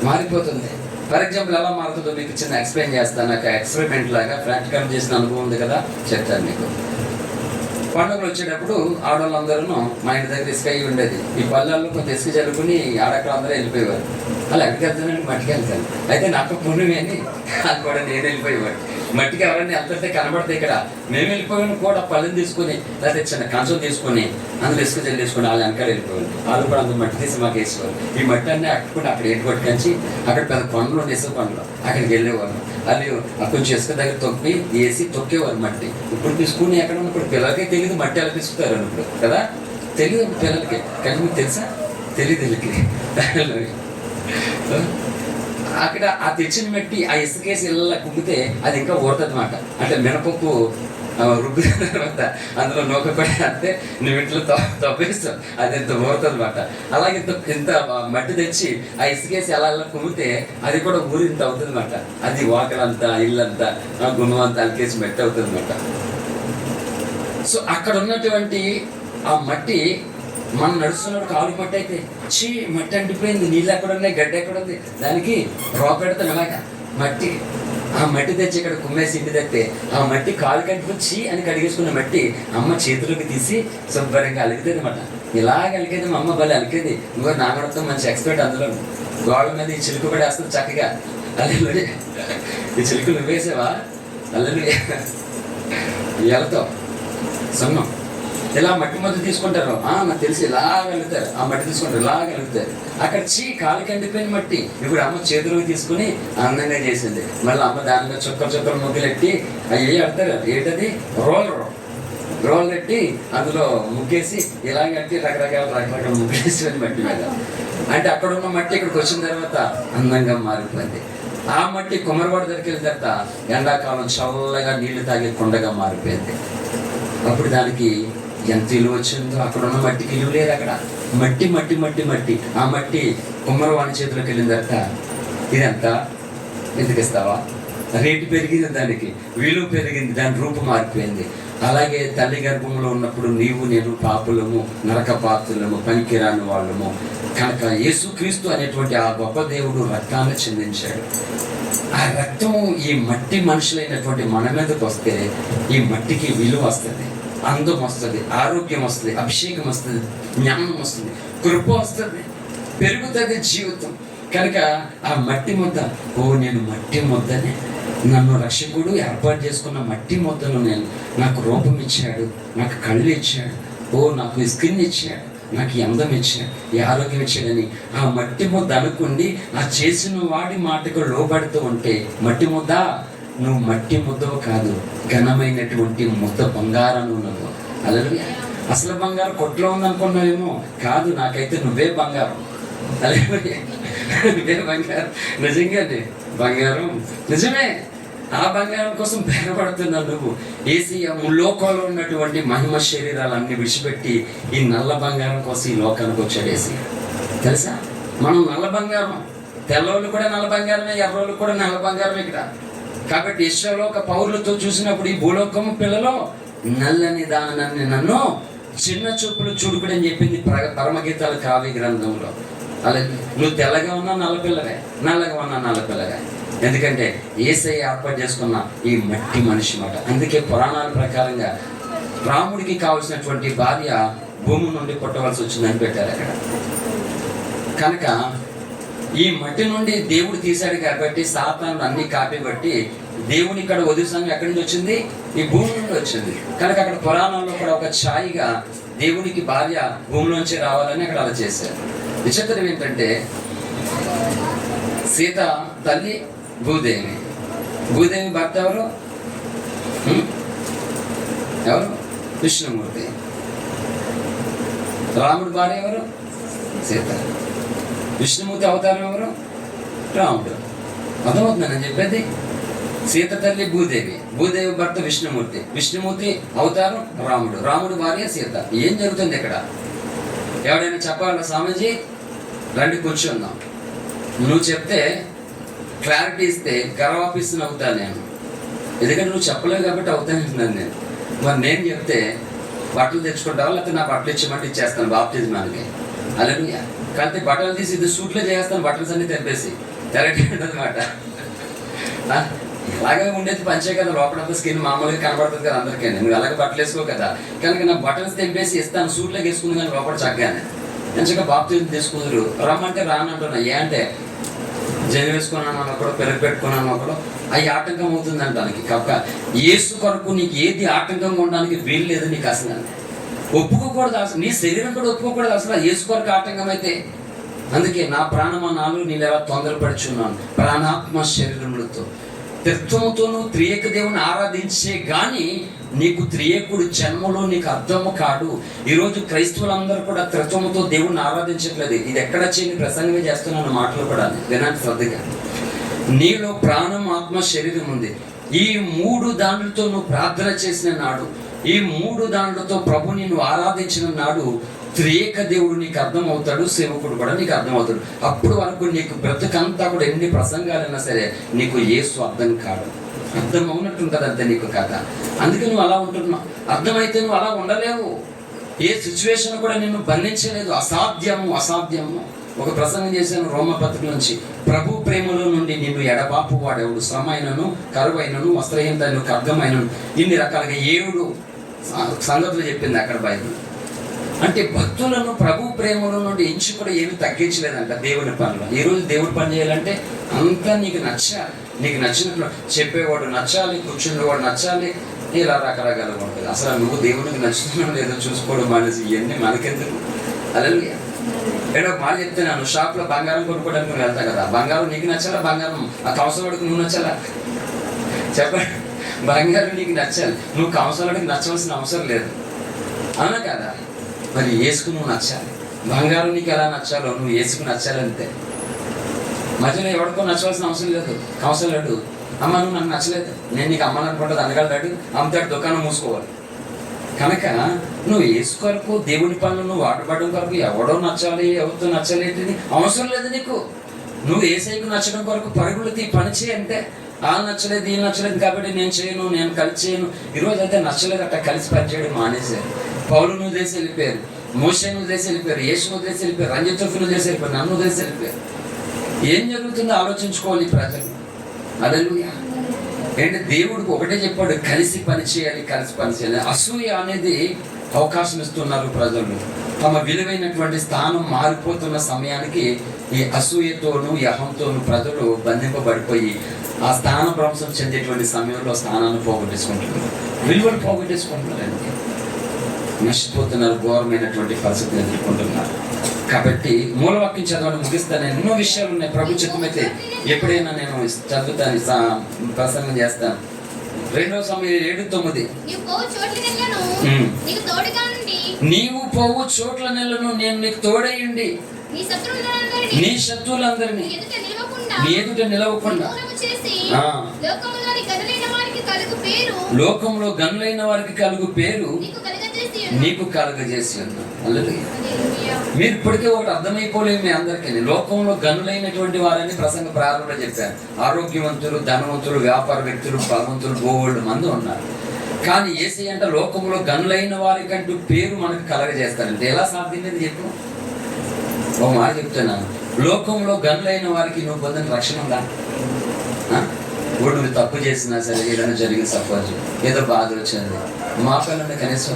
మారిపోతుంది. ఫర్ ఎగ్జాంపుల్ ఎలా మారుతుందో మీకు చిన్న ఎక్స్ప్లెయిన్ చేస్తాను. నాకు ఎక్స్పెరిమెంట్ లాగా ప్రాక్టికల్ చేసిన అనుభవం ఉంది కదా, చెప్తాను మీకు. పండుగలు వచ్చేటప్పుడు ఆడవాళ్ళందరూ మా ఇంటి దగ్గర ఇసుక అయ్యి ఉండేది. ఈ పల్లెల్లో కొంత ఇసుక జరుపుకుని ఆడక్కడ అందరూ వెళ్ళిపోయేవారు. అలా ఎక్కడికి వెళ్తానండి, మట్టికి వెళ్తాను. అయితే నాకు పుణ్యమే అని అది కూడా నేను వెళ్ళిపోయేవాడు. మట్టికి ఎవరైనా వెళ్తుంటే కనబడితే ఇక్కడ మేము వెళ్ళిపోయాను కూడా పళ్ళని తీసుకుని, లేకపోతే చిన్న కంచం తీసుకుని అందులో ఇసుక జల్లి తీసుకుని వాళ్ళు వెనకాల వెళ్ళిపోయారు. వాళ్ళు కూడా అందులో మట్టి తీసి మాకు వేసేవారు. ఈ మట్టి అన్నీ అట్టుకుని అక్కడ ఎటు పట్టుకొచ్చి అక్కడ పెద్ద కొండలు ఉండే ఇసుక కొండలు అక్కడికి వెళ్ళేవారు. అది కొంచెం ఇసుక దగ్గర తొక్కి వేసి తొక్కేవారు మట్టి. ఇప్పుడు తీసుకుని ఎక్కడ ఉన్నప్పుడు పిల్లలకే తెలియదు మట్టి ఎలా తీసుకుతారు అన్నప్పుడు కదా, తెలియదు పిల్లలకి. కానీ మీకు తెలుసా? తెలియదు వీళ్ళకి. అక్కడ ఆ తెచ్చిన మట్టి ఆ ఇసుకేసి ఇలా కుమ్మితే అది ఇంకా ఊరుతుంది అన్నమాట. అంటే మినపప్పు రుబ్బిన తర్వాత అందులో నూక కూడా అంటే నువ్వు ఇంట్లో తప్పేస్తావు, అది ఎంత ఊరుతుంది అన్నమాట. అలాగే ఇంత మట్టి తెచ్చి ఆ ఇసుకేసి అలా కుమ్మితే అది కూడా ఊరి ఇంత అవుతుంది అన్నమాట. అది వాకలంతా, ఇల్లంతా, గుమ్మం అంతా అలికేసి మట్టి అవుతుంది అన్నమాట. సో అక్కడ ఉన్నటువంటి ఆ మట్టి మనం నడుస్తున్నాడు కాలు మట్టి అయితే చీ మట్టి అంటిపోయింది, నీళ్ళు ఎక్కడ ఉన్నాయి, గడ్డ ఎక్కడ ఉంది, దానికి రో పెడతాను అలాగా మట్టి. ఆ మట్టి తెచ్చి ఇక్కడ కుమ్మేసి ఇంటి తెస్తే ఆ మట్టి కాలు కంటిపోయి అని కడిగేసుకున్న మట్టి అమ్మ చేతులకు తీసి శుభ్రంగా అలికితే అనమాట. ఇలాగ అలికేది మా అమ్మ బలి అలికేది. ఇంకో నాగడతో మంచి ఎక్స్పర్ట్ అందులో. గోడ మీద ఈ చిలుకు పడి వేస్తుంది చక్కగా. అల్లెలు ఈ చిలుకు నువ్వు వేసావా? అల్లెలు వెళ్తావు సన్నం ఇలా మట్టి ముద్ద తీసుకుంటారు. నాకు తెలిసి ఇలా వెళ్తారు, ఆ మట్టి తీసుకుంటారు, ఇలా వెళ్తారు. అక్కడ కాలు కండిపోయిన మట్టి ఇప్పుడు అమ్మ చేతులకు తీసుకుని అందంగా చేసింది. మళ్ళీ అమ్మ దానిగా చుక్కలు ముగ్గులెట్టి అవి ఆడతారు. ఏంటది? రోల్ పెట్టి అందులో ముగ్గేసి ఇలాగంటే రకరకాల ముగ్గేసి మట్టి మీద. అంటే అక్కడ ఉన్న మట్టి ఇక్కడికి వచ్చిన తర్వాత అందంగా మారిపోయింది. ఆ మట్టి కుమ్మరివాడ దగ్గరికి వెళ్ళిన తర్వాత ఎండాకాలం చల్లగా నీళ్లు తాగే కొండగా మారిపోయింది. అప్పుడు దానికి ఎంత విలువ వచ్చిందో. అక్కడ ఉన్న మట్టికి విలువ లేదు. అక్కడ మట్టి మట్టి మట్టి మట్టి ఆ మట్టి కుమ్మరవాణి చేతిలోకి వెళ్ళిన తర్వాత ఇదంతా ఎందుకు ఇస్తావా? రేటు పెరిగింది, దానికి విలువ పెరిగింది, దాని రూపం మారిపోయింది. అలాగే తల్లి గర్భంలో ఉన్నప్పుడు నీవు నేను పాపులము, నరక పాత్రులము, పనికిరాని వాళ్ళము. కనుక యేసుక్రీస్తు అనేటువంటి ఆ గొప్ప దేవుడు రక్తాన్ని చెందించాడు. ఆ రక్తము ఈ మట్టి మనుషులైనటువంటి మన మీదకి వస్తే ఈ మట్టికి విలువ వస్తుంది, అందం వస్తుంది, ఆరోగ్యం వస్తుంది, అభిషేకం వస్తుంది, జ్ఞానం వస్తుంది, కృప వస్తుంది, పెరుగుతుంది జీవితం. కనుక ఆ మట్టి ముద్ద, నేను మట్టి ముద్దనే, నన్ను రక్షకుడు ఏర్పాటు చేసుకున్న మట్టి ముద్దను నాకు రూపం ఇచ్చాడు, నాకు కళ్ళు ఇచ్చాడు, నాకు స్కిన్ ఇచ్చాడు, నాకు ఈ అందం ఇచ్చాడు, ఈ ఆరోగ్యం ఇచ్చాడని ఆ మట్టి ముద్ద అనుకుండి ఆ చేసిన వాడి మాటకు లోబడుతూ ఉంటే మట్టి ముద్ద, నువ్వు మట్టి ముద్దవు కాదు, ఘనమైనటువంటి ముద్ద బంగారం ఉన్నది. హల్లెలూయా. అసలు బంగారం కొట్లో ఉందనుకున్నావేమో, కాదు, నాకైతే నువ్వే బంగారం. హల్లెలూయా. నువ్వే బంగారం, నిజంగానే బంగారం, నిజమే. ఆ బంగారం కోసం బయటపడుతున్నావు నువ్వు. ఏసీయ లోకంలో ఉన్నటువంటి మహిమ శరీరాలన్నీ విడిచిపెట్టి ఈ నల్ల బంగారం కోసం ఈ లోకానికి వచ్చాడు ఏసీయ. తెలుసా? మనం నల్ల బంగారం, తెల్లవాళ్ళు కూడా నల్ల బంగారమే, ఎర్రోళ్ళు కూడా నల్ల బంగారమే ఇక్కడ. కాబట్టి ఇశ్వలోక పౌరులతో చూసినప్పుడు ఈ భూలోకము పిల్లలో నల్లని దానాన్ని నన్ను చిన్న చూపులు చూడుకుడని చెప్పింది పరమగీతాల కావ్య గ్రంథంలో. అలా నువ్వు తెల్లగా ఉన్నా నల్లపిల్లగా, నల్లగా ఉన్నా నల్లపిల్లగా. ఎందుకంటే యేసయ్య ఏర్పాటు చేసుకున్న ఈ మట్టి మనిషి మాట. అందుకే పురాణాల ప్రకారంగా రాముడికి కావలసినటువంటి భార్య భూమి నుండి పుట్టవలసి వచ్చిందని పెట్టారు అక్కడ. కనుక ఈ మట్టి నుండి దేవుడు తీశాడు కాబట్టి సాతాను అన్ని కాపీ బట్టి దేవుని ఇక్కడ వధువు సంఘం ఎక్కడి నుంచి వచ్చింది? ఈ భూమి నుండి వచ్చింది. కనుక అక్కడ పురాణంలో కూడా ఒక ఛాయిగా దేవునికి భార్య భూమిలోంచి రావాలని అక్కడ అలా చేశారు. విచిత్రం ఏంటంటే సీత తల్లి భూదేవి, భూదేవి భర్త ఎవరు? ఎవరు? విష్ణుమూర్తి. రాముడు భార్య ఎవరు? సీత. విష్ణుమూర్తి అవతారం ఎవరు? రాముడు. అర్థమవుతుంది నేను చెప్పేది? సీత తల్లి భూదేవి, భూదేవి భర్త విష్ణుమూర్తి, విష్ణుమూర్తి అవతారం రాముడు, రాముడు భార్య సీత. ఏం జరుగుతుంది ఇక్కడ? ఎవడైనా చెప్పాలా? స్వామీజీ రండి కూర్చుందాం. నువ్వు చెప్తే క్లారిటీ ఇస్తే గర్వాపిస్తున్న అవుతాను నేను, ఎందుకంటే నువ్వు చెప్పలేవు కాబట్టి అవుతానంటున్నాను నేను. మరి నేను చెప్తే బట్టలు తెచ్చుకుంటావా, లేకపోతే నా బట్టలు ఇచ్చేమంటే ఇచ్చేస్తాను బాప్తిజమానికి. హల్లెలూయా. కాబట్టి బట్టలు తీసి ఇది సూట్లో చేస్తాను, బట్టలు అన్ని తెంపేసి కరెక్ట్ అనమాట. అలాగే ఉండేది పంచే కదా, లోపలంతా స్కిన్ మామూలుగా కనబడుతుంది కదా అందరికీ. నువ్వు అలాగే బట్టలు వేసుకో కదా, కనుక నా బట్టలు తెంపేసి ఇస్తాను, సూట్లోకి వేసుకుంది కానీ లోపల చక్కగానే మంచిగా బాప్తిజం తీసుకుందరు. రమ్మంటే రానంటున్నా. ఏ అంటే జని వేసుకున్నాను అన్నప్పుడు, పెరుగు పెట్టుకున్నాను అన్నప్పుడు అవి ఆటంకం అవుతుంది అంటానికి. కాక యేసు కొరకు నీకు ఏది ఆటంకంగా ఉండడానికి వీలు లేదు. నీకు అసలు ఒప్పుకోకూడదు, అసలు నీ శరీరం కూడా ఒప్పుకోకూడదు అసలు యేసు కొరకు ఆటంకం అయితే. అందుకే నా ప్రాణమ నాలు నేను ఎలా తొందరపడుచున్నాను ప్రాణాత్మ శరీరములతో త్రిత్వముతోనూ త్రియేక దేవుని ఆరాధించే గాని నీకు త్రియేకుడు జన్మలో నీకు అర్థము కాడు. ఈరోజు క్రైస్తవులందరూ కూడా త్రిత్వముతో దేవుణ్ణి ఆరాధించట్లేదు. ఇది ఎక్కడ చేయని ప్రసంగమే చేస్తున్నాను, మాటలు కూడా వినండి శ్రద్ధగా. నీలో ప్రాణం, ఆత్మ, శరీరం ఉంది. ఈ 3 దాంట్లతో నువ్వు ప్రార్థన చేసిన నాడు, ఈ 3 దాంట్లతో ప్రభుని నువ్వు ఆరాధించిన నాడు త్రియేక దేవుడు నీకు అర్థమవుతాడు, సేవకుడు కూడా నీకు అర్థమవుతాడు. అప్పుడు వరకు నీకు బ్రతుకంతా కూడా ఎన్ని ప్రసంగాలైనా సరే నీకు యేసు అర్థం కాడు. అర్థం అవునట్టుంటుంది అంతే నీకు కథ. అందుకే నువ్వు అలా ఉంటున్నావు. అర్థమైతే నువ్వు అలా ఉండలేవు. ఏ సిచ్యువేషన్ కూడా నిన్ను బంధించలేదు. అసాధ్యము, అసాధ్యము. ఒక ప్రసంగం చేశాను రోమపత్రిక నుంచి. ప్రభు ప్రేమలో నుండి నిన్ను ఎడబాపు వాడేవాడు శ్రమ అయినను, కరువైనను, వస్త్రహీనతను, ఖడ్గమైనను, ఇన్ని రకాలుగా 7 సంగతులు చెప్పింది అక్కడ బైబిల్. అంటే భక్తులను ప్రభు ప్రేమలో నుండి ఎంచి కూడా ఏమి తగ్గించలేదంట దేవుని పనులు. ఈరోజు దేవుడి పని చేయాలంటే అంతా నీకు నచ్చాలి, నీకు నచ్చినట్లు చెప్పేవాడు నచ్చాలి, కూర్చునేవాడు నచ్చాలి, ఇలా రకరకాలుగా ఉంటుంది. అసలు నువ్వు దేవునికి నచ్చుతున్నావు లేదో చూసుకోవడం మానేసి ఇవన్నీ మనకెందుకు? హల్లెలూయా. ఏడో మాట చెప్తున్నాను, షాప్లో బంగారం కొనుక్కోవడానికి నువ్వు వెళ్తావు కదా, బంగారం నీకు నచ్చాలా? బంగారం ఆ కౌన్సిలర్కి నువ్వు నచ్చాలా? చెప్పండి. బంగారం నీకు నచ్చాలి, నువ్వు కౌన్సిలర్కి నచ్చవలసిన అవసరం లేదు, అవునా కదా? మరి యేసుకు నువ్వు నచ్చాలి. బంగారం నీకు ఎలా నచ్చాలో నువ్వు యేసుకు నచ్చాలంతే. మధ్యలో ఎవరికో నచ్చవలసిన అవసరం లేదు. కౌన్సిలర్ అమ్మ నువ్వు నాకు నచ్చలేదు, నేను నీకు అమ్మని అనుకుంటుంది అనగలడాడు, అమ్ముతాడు, దుకాణం మూసుకోవాలి. కనుక నువ్వు యేసు కొరకు దేవుని పనులు నువ్వు వాడబడడం కొరకు ఎవడో నచ్చాలి, ఎవరితో నచ్చాలి ఏంటిది అవసరం లేదు నీకు. నువ్వు యేసయ్యకు నచ్చడం కొరకు పరుగులు పని చేయి అంటే. ఆ నచ్చలేదు, ఈ నచ్చలేదు కాబట్టి నేను చేయను, నేను కలిసి చేయను. ఈరోజు అయితే నచ్చలేదు అట్లా కలిసి పనిచేయడం మానేశారు. పౌలును వదిలేసి వెళ్ళిపోయారు, మోషేను వదిలేసి వెళ్ళిపోయారు, యేసును వదిలేసి వెళ్ళిపోయారు, రంజిత్ను వదిలేసి వెళ్ళిపోయారు, నన్ను వదిలేసి వెళ్ళిపోయారు. ఏం జరుగుతుందో ఆలోచించుకోవాలి ప్రజలు. హల్లెలూయా. ఏంటి దేవుడికి ఒకటే చెప్పాడు, కలిసి పని చేయాలి, కలిసి పని చేయాలి. అసూయ అనేది అవకాశం ఇస్తున్నారు ప్రజలు. తమ విలువైనటువంటి స్థానం మారిపోతున్న సమయానికి ఈ అసూయతోనూ యహంతోనూ ప్రజలు బంధింపబడిపోయి ఆ స్థాన భ్రంశం చెందేటువంటి సమయంలో స్థానాన్ని పోగొట్టేసుకుంటున్నారు, విలువలు పోగొట్టేసుకుంటున్నారండి. నష్టపోతున్నారు, ఘోరమైనటువంటి పరిస్థితిని ఎదుర్కొంటున్నారు. కాబట్టి మూలవాక్యం చదవడం ముగిస్తాను. ఎన్నో విషయాలు ఉన్నాయి. ప్రభు చిత్తమైతే ఎప్పుడైనా నేను చదువుతాను, ప్రసంగం చేస్తాను. 2 సమూయేలు 7:9. నీవు పోవు చోట్ల నెలను నేను నీకు తోడయ్యుండి నీ శత్రువులందరినీ నీ ఎదుట నిలవకుండా లోకంలో గనులైన వారికి కలుగు పేరు నీకు కలుగజేసి ఉన్నాను. మీరు ఇప్పటికే ఒకటి అర్థమైపోలేదు మీ అందరికీ. లోకంలో గనులైనటువంటి వారని ప్రసంగ ప్రారంభంలో చెప్పారు. ఆరోగ్యవంతులు, ధనవంతులు, వ్యాపార వ్యక్తులు, బలవంతులు, బోల్డ్ మంది ఉన్నారు. కానీ యేసయ్య అంటే లోకంలో గనులైన వారికంటూ పేరు మనకు కలగజేస్తారంటే ఎలా సాధ్యమేది చెప్పు? ఒక మాట చెప్తున్నాను, లోకంలో గనులైన వారికి నువ్వు పొందిన రక్షణ ఉందా? ఇప్పుడు నువ్వు తప్పు చేసినా సరే, ఏదైనా జరిగిన సపోజ్ ఏదో బాధ వచ్చింది, మా పిల్లల్ని కనీసం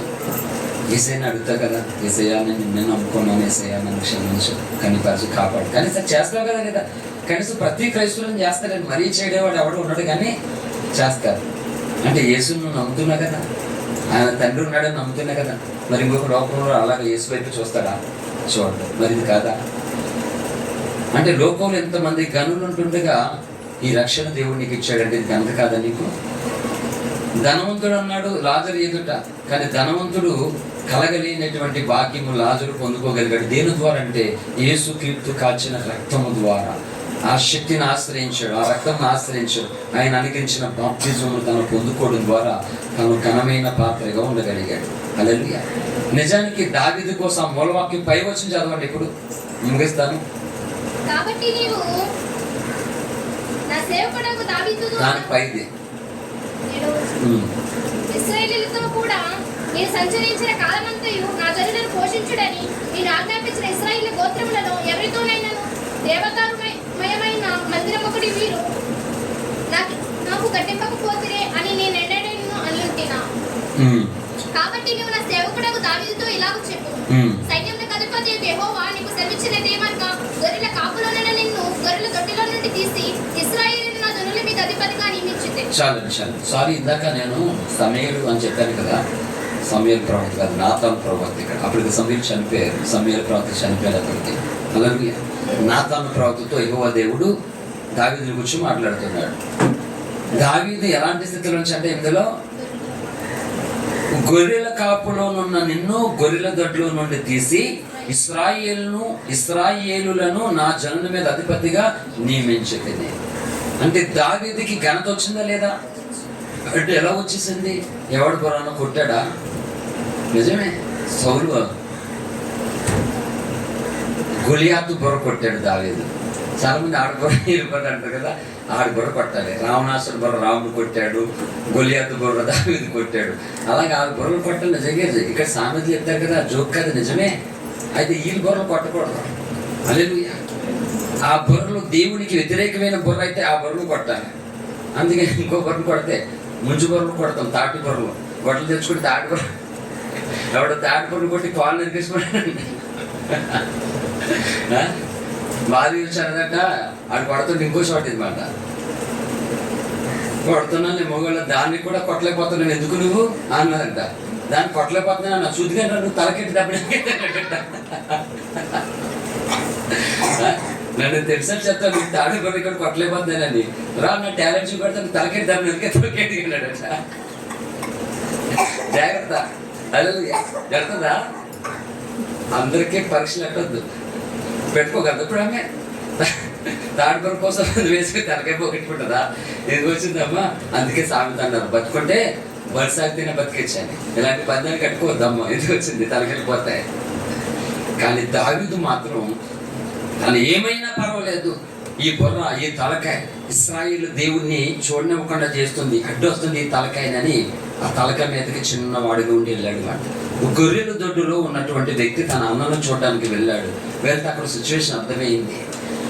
ఏసైనా అడుగుతావు కదా, ఏసయ్యా నిన్ను నమ్ముకున్నాను, ఏసయ్యా నన్ను క్షమించు, కనిపరచు, కాపాడు. కనీసం చేస్తావు కదా లేదా? కనీసం ప్రతి క్రైస్తవులను చేస్తారని మరీ చేయడేవాడు ఎవడు ఉన్నాడు, కానీ చేస్తారు. అంటే యేసును నువ్వు నమ్ముతున్నా కదా, ఆయన తండ్రి ఉన్నాడని నమ్ముతున్నా కదా. మరి ఇంకొక లోకంలో అలాగే యేసు వైపు చూస్తాడా? చూడండి. మరి ఇది కాదా? అంటే లోకంలో ఎంతమంది గనులు ఉంటుండగా ఈ రక్షణ దేవుడు నీకు ఇచ్చాడంటే ఇది గనుక కాదా నీకు? ధనవంతుడు అన్నాడు లాజరు ఎదుట, కానీ ధనవంతుడు కలగలేనటువంటి భాగ్యము లాజరు పొందుకోగలిగాడు. దేని ద్వారా అంటే యేసు క్రీస్తు కాచిన రక్తము ద్వారా. ఆ శక్తిని ఆశ్రయించాడు, ఆ రక్తం ఆశ్రయించాడు. ఆయన అనుగ్రహించిన బాప్తిజమును తను పొందుకోవడం ద్వారా తను ఘనమైన పాత్రగా ఉండగలిగాడు. హల్లెలూయా. నిజానికి దావీదు కోసం మూలవాక్యం పై వచనం చదవండి, ఇప్పుడు ముగిస్తాను. కాబట్టి నీవు నా సేవకుడగు దావీదును దాని పైది ఇశ్రాయేలీయులతో కూడా నేను సంచరించిన కాలమంతయు నా జనులను పోషించుడని నేను ఆజ్ఞాపించిన ఇశ్రాయేలు గోత్రములలో ఎవరితోనైనాను దేవతామయమైన మందిరమొకటి వీరు నాకు కట్టింపకపోతిరే అని నేను ఎన్నడైనా అనుంటినా. కాబట్టి నువ్వు నా సేవకుడకు దావీదుతో ఇలాగ చెప్పు, సైన్యములకు అధిపతి యెహోవా నీకు సెలవిచ్చినదేమనగా, గొర్రెల కాపులోనున్న నిన్ను గొర్రెల దొడ్డిలో నుండి తీసి ఇశ్రాయేలు నా జనుల మీద అధిపతిగా నియమించితే. సారీ, ఇందాక నేను సమయలు అని చెప్పాను కదా, సమయల ప్రవక్త కాదు, నాతాను ప్రవక్త. ఇక్కడ అప్పటికి సమయలు చనిపోయారు, సమయల ప్రవక్త చనిపోయారు. అప్పటికి హల్లెలూయా. నాతాను ప్రవక్తతో యెహోవా దేవుడు దావీదుని గురించి మాట్లాడుతున్నాడు. దావీదు ఎలాంటి స్థితిలో నుంచి అంటే, ఇందులో గొర్రెల కాపులోనున్న నిన్ను గొర్రెల దొడ్లో నుండి తీసి ఇశ్రాయేలులను నా జనుల మీద అధిపతిగా నియమించింది. అంటే దావీదుకి ఘనత వచ్చిందా లేదా అంటే ఎలా వచ్చేసింది? ఎవడు పొరాన కొట్టాడా? నిజమే, సౌలు గొలియాతు బుర్ర కొట్టాడు దావీదు. చాలా మంది ఆడబుర్ర ఈడుబుర్ర అంటారు కదా, ఆడబుర్ర కొట్టాలి. రావణాసుడు బుర్ర రాముడు కొట్టాడు, గొలియాతు బుర్ర దావీదు కొట్టాడు. అలాగే ఆడు బుర్రలు కొట్టాలి. నిజంగా ఇక్కడ సామెతలు చెప్తారు కదా, జోక్ కాదు, నిజమే. అయితే వీళ్ళు బుర్రలు కొట్టకూడదు. హల్లెలూయా. ఆ బుర్రలు దేవునికి వ్యతిరేకమైన బుర్ర అయితే ఆ బుర్రలు కొట్టాలి. అందుకని ఇంకో బుర్రలు కొడితే ముంచు బుర్రలు కొడతాం, తాటి బుర్రలు. గొడ్డలు తెచ్చుకుంటే తాటి బుర్ర, ఎవడో తాటి బుర్రలు కొట్టి కాళ్ళు నరికేసుకుంటాడు. భార్య వచ్చాడట, ఆడు కొడుతుంటే ఇంకో షాట్ ఇదన్నమాట. కొడుతున్నాను నేను మొగోళ్ళ, దాన్ని కూడా కొట్టలేకపోతున్నాను, ఎందుకు నువ్వు అన్నదంట. దాన్ని కొట్టలేకపోతున్నా నా చూదిగా నువ్వు తలకెట్టి దెబ్బ నన్ను తెలిసిన చెప్తా, నువ్వు తాడు కూడా ఇక్కడ కొట్టలేకపోతున్నానని రా, నా టాలెంట్ చూపెడతాను, తలకెట్టి దెబ్బ తలకెట్టుకున్నాడట. జాగ్రత్త. హల్లెలూయా. జరుగుతుందా? అందరికీ పరీక్షలు ఎట్టొద్దు, పెట్టుకోగలదు. ఇప్పుడు ఆమె తాడుపర కోసం వేసుకుని తలకాయ పోగొట్టుకుంటుందా? ఎందుకు వచ్చిందమ్మా? అందుకే సామెత అన్నారు, బతుకుంటే బడిసాగితేనే బతికించాను, ఇలాంటి పద్యాలు కట్టుకోవద్దమ్మా, ఎందుకు వచ్చింది తలకెళ్ళిపోతాయి. కానీ దావీదు మాత్రం తను ఏమైనా పర్వాలేదు, ఈ బుర్ర, ఈ తలకాయ ఇశ్రాయేలు దేవుణ్ణి చూడనివ్వకుండా చేస్తుంది, అడ్డొస్తుంది ఈ తలకాయనని ఆ తలకాయ మీదకి చిన్నవాడిగా ఉండి వెళ్ళాడు. గొర్రెల దొడ్డులో ఉన్నటువంటి వ్యక్తి తన అన్నను చూడడానికి వెళ్ళాడు. వెళ్తే అక్కడ సిచ్యువేషన్ అర్థమైంది.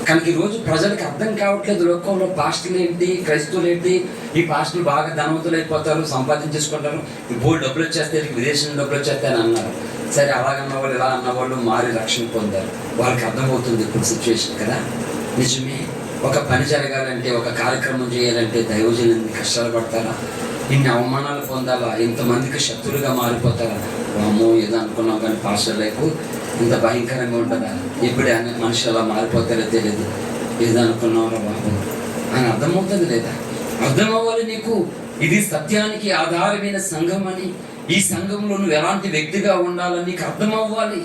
కనుక ఈరోజు ప్రజలకు అర్థం కావట్లేదు, లోకంలో పాస్టులు ఏంటి, క్రైస్తవులు ఏంటి. ఈ పాస్టులు బాగా ధనవంతులు అయిపోతారు, సంపాదించేసుకుంటారు, బోర్డు డబ్బులు వచ్చేస్తే, విదేశం డబ్బులు వచ్చేస్తాయని అన్నారు. సరే, అలాగన్న వాళ్ళు ఇలా అన్నవాళ్ళు మారి రక్షణ పొందారు. వాళ్ళకి అర్థమవుతుంది ఇప్పుడు సిచ్యువేషన్ కదా. నిజమే, ఒక పని జరగాలంటే, ఒక కార్యక్రమం చేయాలంటే దైవజనులు కష్టాలు పడతారా? ఇన్ని అవమానాలు పొందాలా? ఇంతమందికి శత్రులుగా మారిపోతారా? అమ్మో, ఏదో అనుకున్నాం కానీ పాస్టర్ లైఫ్ ఇంత భయంకరంగా ఉంటుందా? ఇప్పుడే అనే మనుషులు అలా మారిపోతారో తెలియదు. ఏదో అనుకున్నావురా బాబు అని అర్థమవుతుంది లేదా? అర్థమవ్వాలి నీకు. ఇది సత్యానికి ఆధారమైన సంఘం అని, ఈ సంఘంలో నువ్వు ఎలాంటి వ్యక్తిగా ఉండాలని నీకు అర్థమవ్వాలి.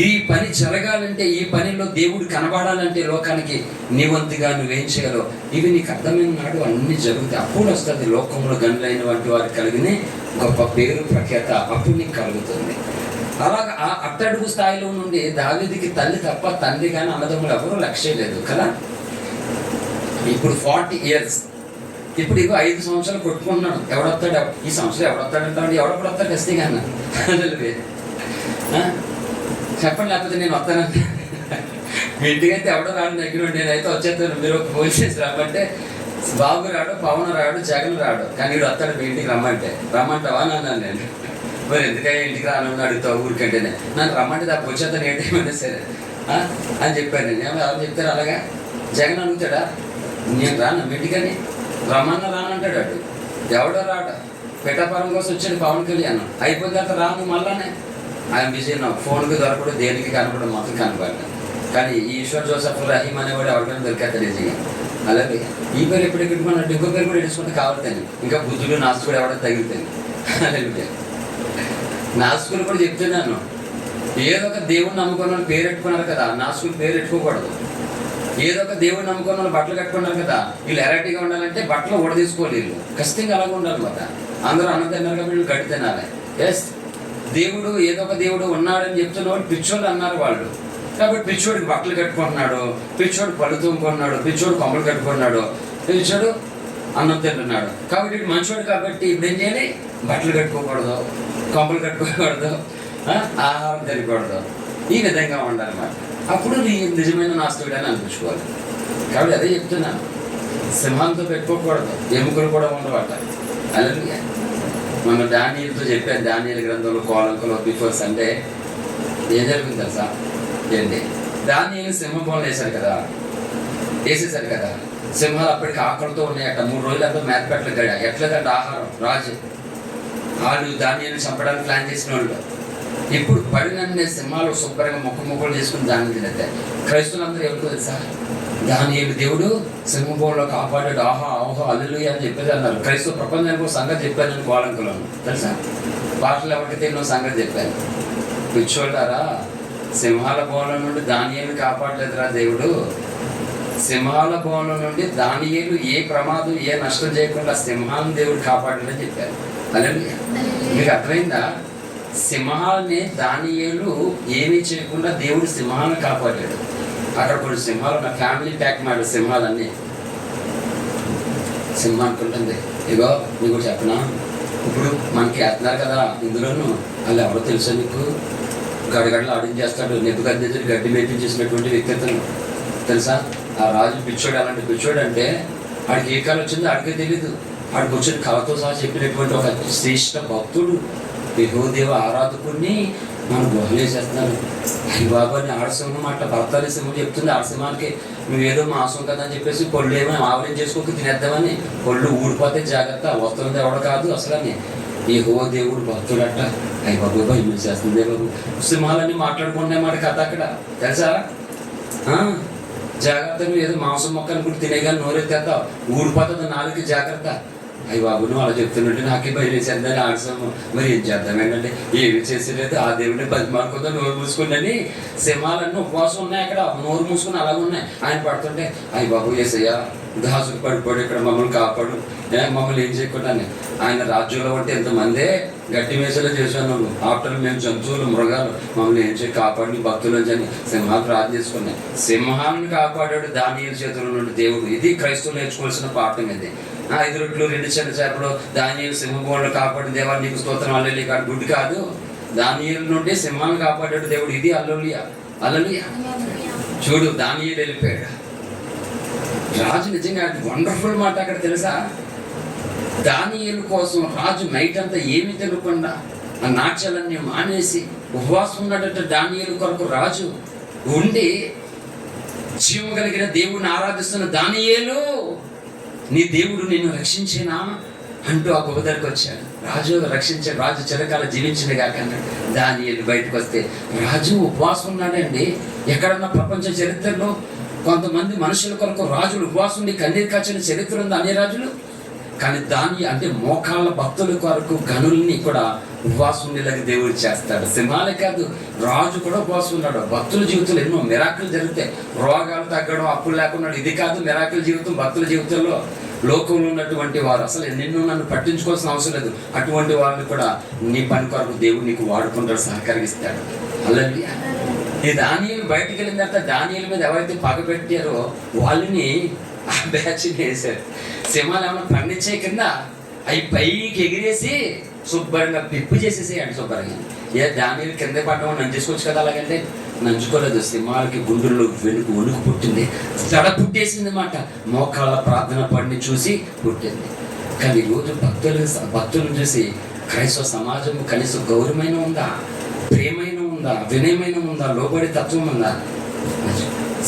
ఈ పని జరగాలంటే, ఈ పనిలో దేవుడు కనబడాలంటే లోకానికి నీ వంతుగా నువ్వేం చేయగలవు, ఇవి నీకు అర్థమైన నాడు అన్ని జరుగుతాయి. అప్పుడు వస్తుంది లోకంలో గనులైన వంటి వారికి కలిగిన గొప్ప పేరు ప్రఖ్యాత అప్పుడు నీకు కలుగుతుంది. అలాగా ఆ అట్టడుగు స్థాయిలో నుండి దావీదుకి తల్లి తప్ప తండ్రి కానీ అన్నదమ్ములు ఎవరూ లక్ష్యం లేదు కదా. ఇప్పుడు 40 years, ఇప్పుడు ఇగో 5 సంవత్సరాలు కొట్టుకుంటున్నాడు. ఎవడొస్తాడు ఈ సంవత్సరం, ఎవడొస్తాడంటాడు, ఎవడప్పుడు వస్తాడు ఖచ్చితంగా చెప్పండి, లేకపోతే నేను వస్తానంటే మీ ఇంటికైతే ఎవడో రాడు దగ్గర, నేనైతే వచ్చేస్తాను, మీరు ఒక ఫోన్ చేసి రమ్మంటే బాబు రాడు, పవన్ రాడు, జగన్ రాడు, కానీ వీడు వస్తాడు మీ ఇంటికి రమ్మంటావా అని అన్నాను నేను. మరి ఎందుకయ్యా ఇంటికి రాను అడుగుతావు ఊరికంటేనే, నన్ను రమ్మంటే దాకా వచ్చేస్తాను ఏంటేమైనా సరే అని చెప్పాను నేను. ఎవరు చెప్తారు అలాగా? జగన్ అడుగుతాడా నేను రాను మీ ఇంటికని? రమ్మన్న రానంటాడు అడు, ఎవడో రాడు. పిఠాపురం కోసం వచ్చాడు పవన్ కళ్యాణ్, అయిపోయిన తర్వాత రాను మళ్ళానే. ఆయన బిజీ నాకు ఫోన్కి దొరకడం, దేనికి కనపడడం మొత్తం కనపడ్డా. కానీ ఈ ఈశ్వర్ జోసఫ్ రహీం అనేవాడు ఎవరికైనా దొరికేస్తాడు ఈజీగా. అలాగే ఈ పేరు ఎప్పుడు ఎక్కడుకున్నాడు, ఇంకో పేరు కూడా ఎడుచుకుంటే కావాలి, ఇంకా బుద్ధుడు నాస్తికుడు ఎవడో తగిలితాను. అలాగే నాస్తికులు కూడా చెప్తున్నాను, ఏదో ఒక దేవుడిని నమ్ముకున్న వాళ్ళు పేరు పెట్టుకున్నారు కదా, నాస్తికులు పేరు పెట్టుకోకూడదు. ఏదో ఒక దేవుడు నమ్ముకున్న వాళ్ళు బట్టలు కట్టుకున్నారు కదా, వీళ్ళు ఎరాటీగా ఉండాలంటే బట్టలు ఊడదీసుకోవాలి, వీళ్ళు ఖచ్చితంగా అలాగే ఉండాలన్నమాట. అందరూ అన్న తిన్నారు కాబట్టి వీళ్ళు గట్టి తినాలి. ఎస్, దేవుడు ఏదో ఒక దేవుడు ఉన్నాడని చెప్తున్న వాళ్ళు పిచ్చోళ్ళు అన్నారు వాళ్ళు. కాబట్టి పిచ్చోడికి బట్టలు కట్టుకుంటున్నాడు, పిచ్చోడు పళ్ళు తూముకున్నాడు, పిచ్చోడు కొమ్మలు కట్టుకున్నాడు, పిచ్చోడు అన్నం తింటున్నాడు. కాబట్టి ఇటు మంచోడు కాబట్టి ఇప్పుడు ఏం చేయాలి? బట్టలు కట్టుకోకూడదు, కొమ్మలు కట్టుకోకూడదు, ఆహారం తినకూడదు, ఈ విధంగా ఉండాలన్నమాట. అప్పుడు నీ నిజమైన నాస్తికుడని అనిపించుకోవాలి. కాబట్టి అదే చెప్తున్నాను, సింహంతో పెట్టుకోకూడదు, ఎముకలు కూడా ఉండవట. అలాగే మన దానియలతో చెప్పాను, దానియల గ్రంథంలో కోలంకలో బిఫోర్ సండే ఏం జరిగింది తెలుసా? ఏంటి, దానియలు సింహంలో వేసేసారు కదా. సింహాలు అప్పటికి ఆకలితో ఉన్నాయట, 3 రోజులు అంతా మేతపెట్టలు గడ ఎట్లేదంటే ఆహారం. రాజు వాళ్ళు దానియలు చంపడానికి ప్లాన్ చేసిన వాళ్ళు. ఇప్పుడు పడినన్నే సింహాలు శుభ్రంగా ముక్కలు చేసుకుని దాన్ని తినేస్తే క్రైస్తవులందరూ ఎవరికో తెలుసా? దానియేలు దేవుడు సింహంలో కాపాడాడు, ఆహా ఓహో హల్లెలూయా అని చెప్పేది అన్నారు. క్రైస్తవ ప్రపంచానికి ఒక సంగతి చెప్పాను నేను కోలంకలో తెలుసా? భాషలు ఎవరికి తెలియని సంగతి చెప్పాను. పిచ్చోళ్ళారా, సింహాల భవనం నుండి దానియేలు కాపాడలేదురా దేవుడు. సింహాల భవనం నుండి దానియేలు ఏ ప్రమాదం ఏ నష్టం చేయకుండా సింహాలను దేవుడు కాపాడాలని చెప్పారు. హల్లెలూయా. మీకు అర్థమైందా? సింహాలని దానియేలు ఏమీ చేయకుండా దేవుడు సింహాలను కాపాడాడు. అక్కడ కొన్ని సింహాలు ఉన్న ఫ్యామిలీ ప్యాక్ మాట సింహాలన్నీ. సింహం అనుకుంటుంది, ఇగో నీకు చెప్పనా, ఇప్పుడు మనకి వేస్తున్నారు కదా ఇందులోనూ, వాళ్ళు ఎవరో తెలుసా నీకు? గడగడలు ఆడించేస్తాడు, నెబ్బుగద్దె గడ్డి మేపించేసినటువంటి వ్యక్తిత్వం తెలుసా? ఆ రాజు పిచ్చోడు. అలాంటి పిచ్చోడు అంటే ఆడికి ఏ కాలం వచ్చిందో ఆడికే తెలీదు. ఆడికి వచ్చిన కళతో సహా చెప్పినటువంటి ఒక శ్రేష్ఠ భక్తుడు, యెహోవా ఆరాధకుడిని మన గుహలేసేస్తున్నారు. అయ్యి బాబాని ఆడసింహం అట్లా భర్తలే సింహం చెప్తుంది. ఆడసింహానికి నువ్వేదో మాంసం కదా అని చెప్పేసి పళ్ళు ఏమో ఆవరం చేసుకోక తినేద్దామని, పళ్ళు ఊడిపోతే జాగ్రత్త, వస్తుంది ఎవడ కాదు అసలు అని. యెహోవా దేవుడు భక్తుడట. అయ్యి బాబు భయం చేస్తుంది బాబు. సింహాలన్నీ మాట్లాడుకునే మాట కథ అక్కడ తెలుసా? జాగ్రత్త, నువ్వు ఏదో మాంసం మొక్క అనుకుంటే తినేగాని నోరెత్తేస్తావు, ఊడిపోతుంది నాలుగు, జాగ్రత్త. అయ్యి బాబు నువ్వు అలా చెప్తున్నట్టు నాకే భయం వేసేద్దని ఆడసాము. మరి ఏం చేద్దాం ఏంటంటే ఏమి చేసేలేదు, ఆ దేవుడిని 10 మార్కులతో నోరు మూసుకుని. సింహాలన్నీ ఉపవాసం ఉన్నాయి అక్కడ, నోరు మూసుకుని అలాగే ఉన్నాయి. ఆయన పడుతుంటే అయ్యి బాబు యేసయ్యా దాసుకు పడిపోడు, ఇక్కడ మమ్మల్ని కాపాడు, మమ్మల్ని ఏం చేయకుండా. ఆయన రాజ్యంలో ఉంటే ఎంతమందే గట్టి మేసలో చేశాను, ఆఫ్టర్ మేము జంతువులు మృగాలు, మమ్మల్ని ఏం చేయి కాపాడు భక్తులు అని సింహాలు ప్రార్థన చేసుకున్నాయి. సింహాలను కాపాడాడు దానియేలు చేతుల నుండి దేవుడు. ఇది క్రైస్తవులు నేర్చుకోవాల్సిన పాఠం. ఇది 5 రొట్టెలు 2 చిన్న చేపలు దానియేలు సింహంలో కాపాడిన దేవా నీకు స్తోత్రం హల్లెలూయా. కాదు గుడ్డు కాదు, దానియేలు నుండి సింహాలను కాపాడాడు దేవుడు. ఇది హల్లెలూయా హల్లెలూయా. చూడు దానియేలు వెళ్ళిపోయాడు. రాజు నిజంగా వండర్ఫుల్ మాట అక్కడ తెలుసా? దానియేలు కోసం రాజు నైట్ అంతా ఏమీ తెలియకుండా ఆ నాట్యాలన్నీ మానేసి ఉపవాసం ఉన్నాడట. దానియేలు కొరకు రాజు ఉండి జీవం కలిగిన దేవుడిని ఆరాధిస్తున్న దానియేలు, నీ దేవుడు నిన్ను రక్షించేనా అంటూ ఆ గుహ దగ్గరికి వచ్చాడు. రాజు రక్షించాడు, రాజు చిరకాల జీవించింది కాక అన్నాడు. దానియేలు బయటకు వస్తే రాజు ఉపవాసం ఉన్నాడండి. ఎక్కడన్నా ప్రపంచ చరిత్రలో కొంతమంది మనుషుల కొరకు రాజులు ఉపవాసం ఉండి కన్నీరు కాచిన చరిత్ర ఉంది అనే రాజులు. కానీ దాని అంటే మోకాళ్ళ భక్తుల కొరకు గనుల్ని కూడా ఉపవాసం ఉండేలాగా దేవుడు చేస్తాడు. సింహాలే కాదు, రాజు కూడా ఉపవాసం ఉన్నాడు. భక్తుల జీవితంలో ఎన్నో మిరాకిల్ జరుగుతాయి. రోగాలు తగ్గడం, అప్పులు లేకున్నాడు. ఇది కాదు మిరాకిల్ జీవితం. భక్తుల జీవితంలో లోకంలో ఉన్నటువంటి వారు అసలు నిన్ను నన్ను పట్టించుకోవాల్సిన అవసరం లేదు. అటువంటి వారిని కూడా నీ పని కొరకు దేవుడు నీకు వాడుకుంటాడు, సహకరిస్తాడు. హల్లెలూయా. ఈ దానియేలు బయటికి వెళ్ళిన తర్వాత దానియేలు మీద ఎవరైతే పగ పెట్టారో వాళ్ళని ఆ బ్యాచ్ని వేశారు. సింహాలు ఏమైనా పండించే కింద అవి పైకి ఎగిరేసి శుభ్రంగా పిప్పు చేసేసేయండి శుభ్రంగా. దానియేలు కింద పడ్డం నన్ను తీసుకోవచ్చు కదా. అలాగంటే నంచుకోలేదు, సింహాలకి గుండెల్లో వెనుక వణుకు పుట్టింది, దడ పుట్టేసింది మాట. మోకాళ్ళ ప్రార్థన పడిని చూసి పుట్టింది. కానీ ఈరోజు భక్తులను చూసి క్రైస్తవ సమాజం కనీసం గౌరవమైన ఉందా, ప్రేమైన ఉందా, వినయమైన ఉందా, లోబడి తత్వం ఉందా?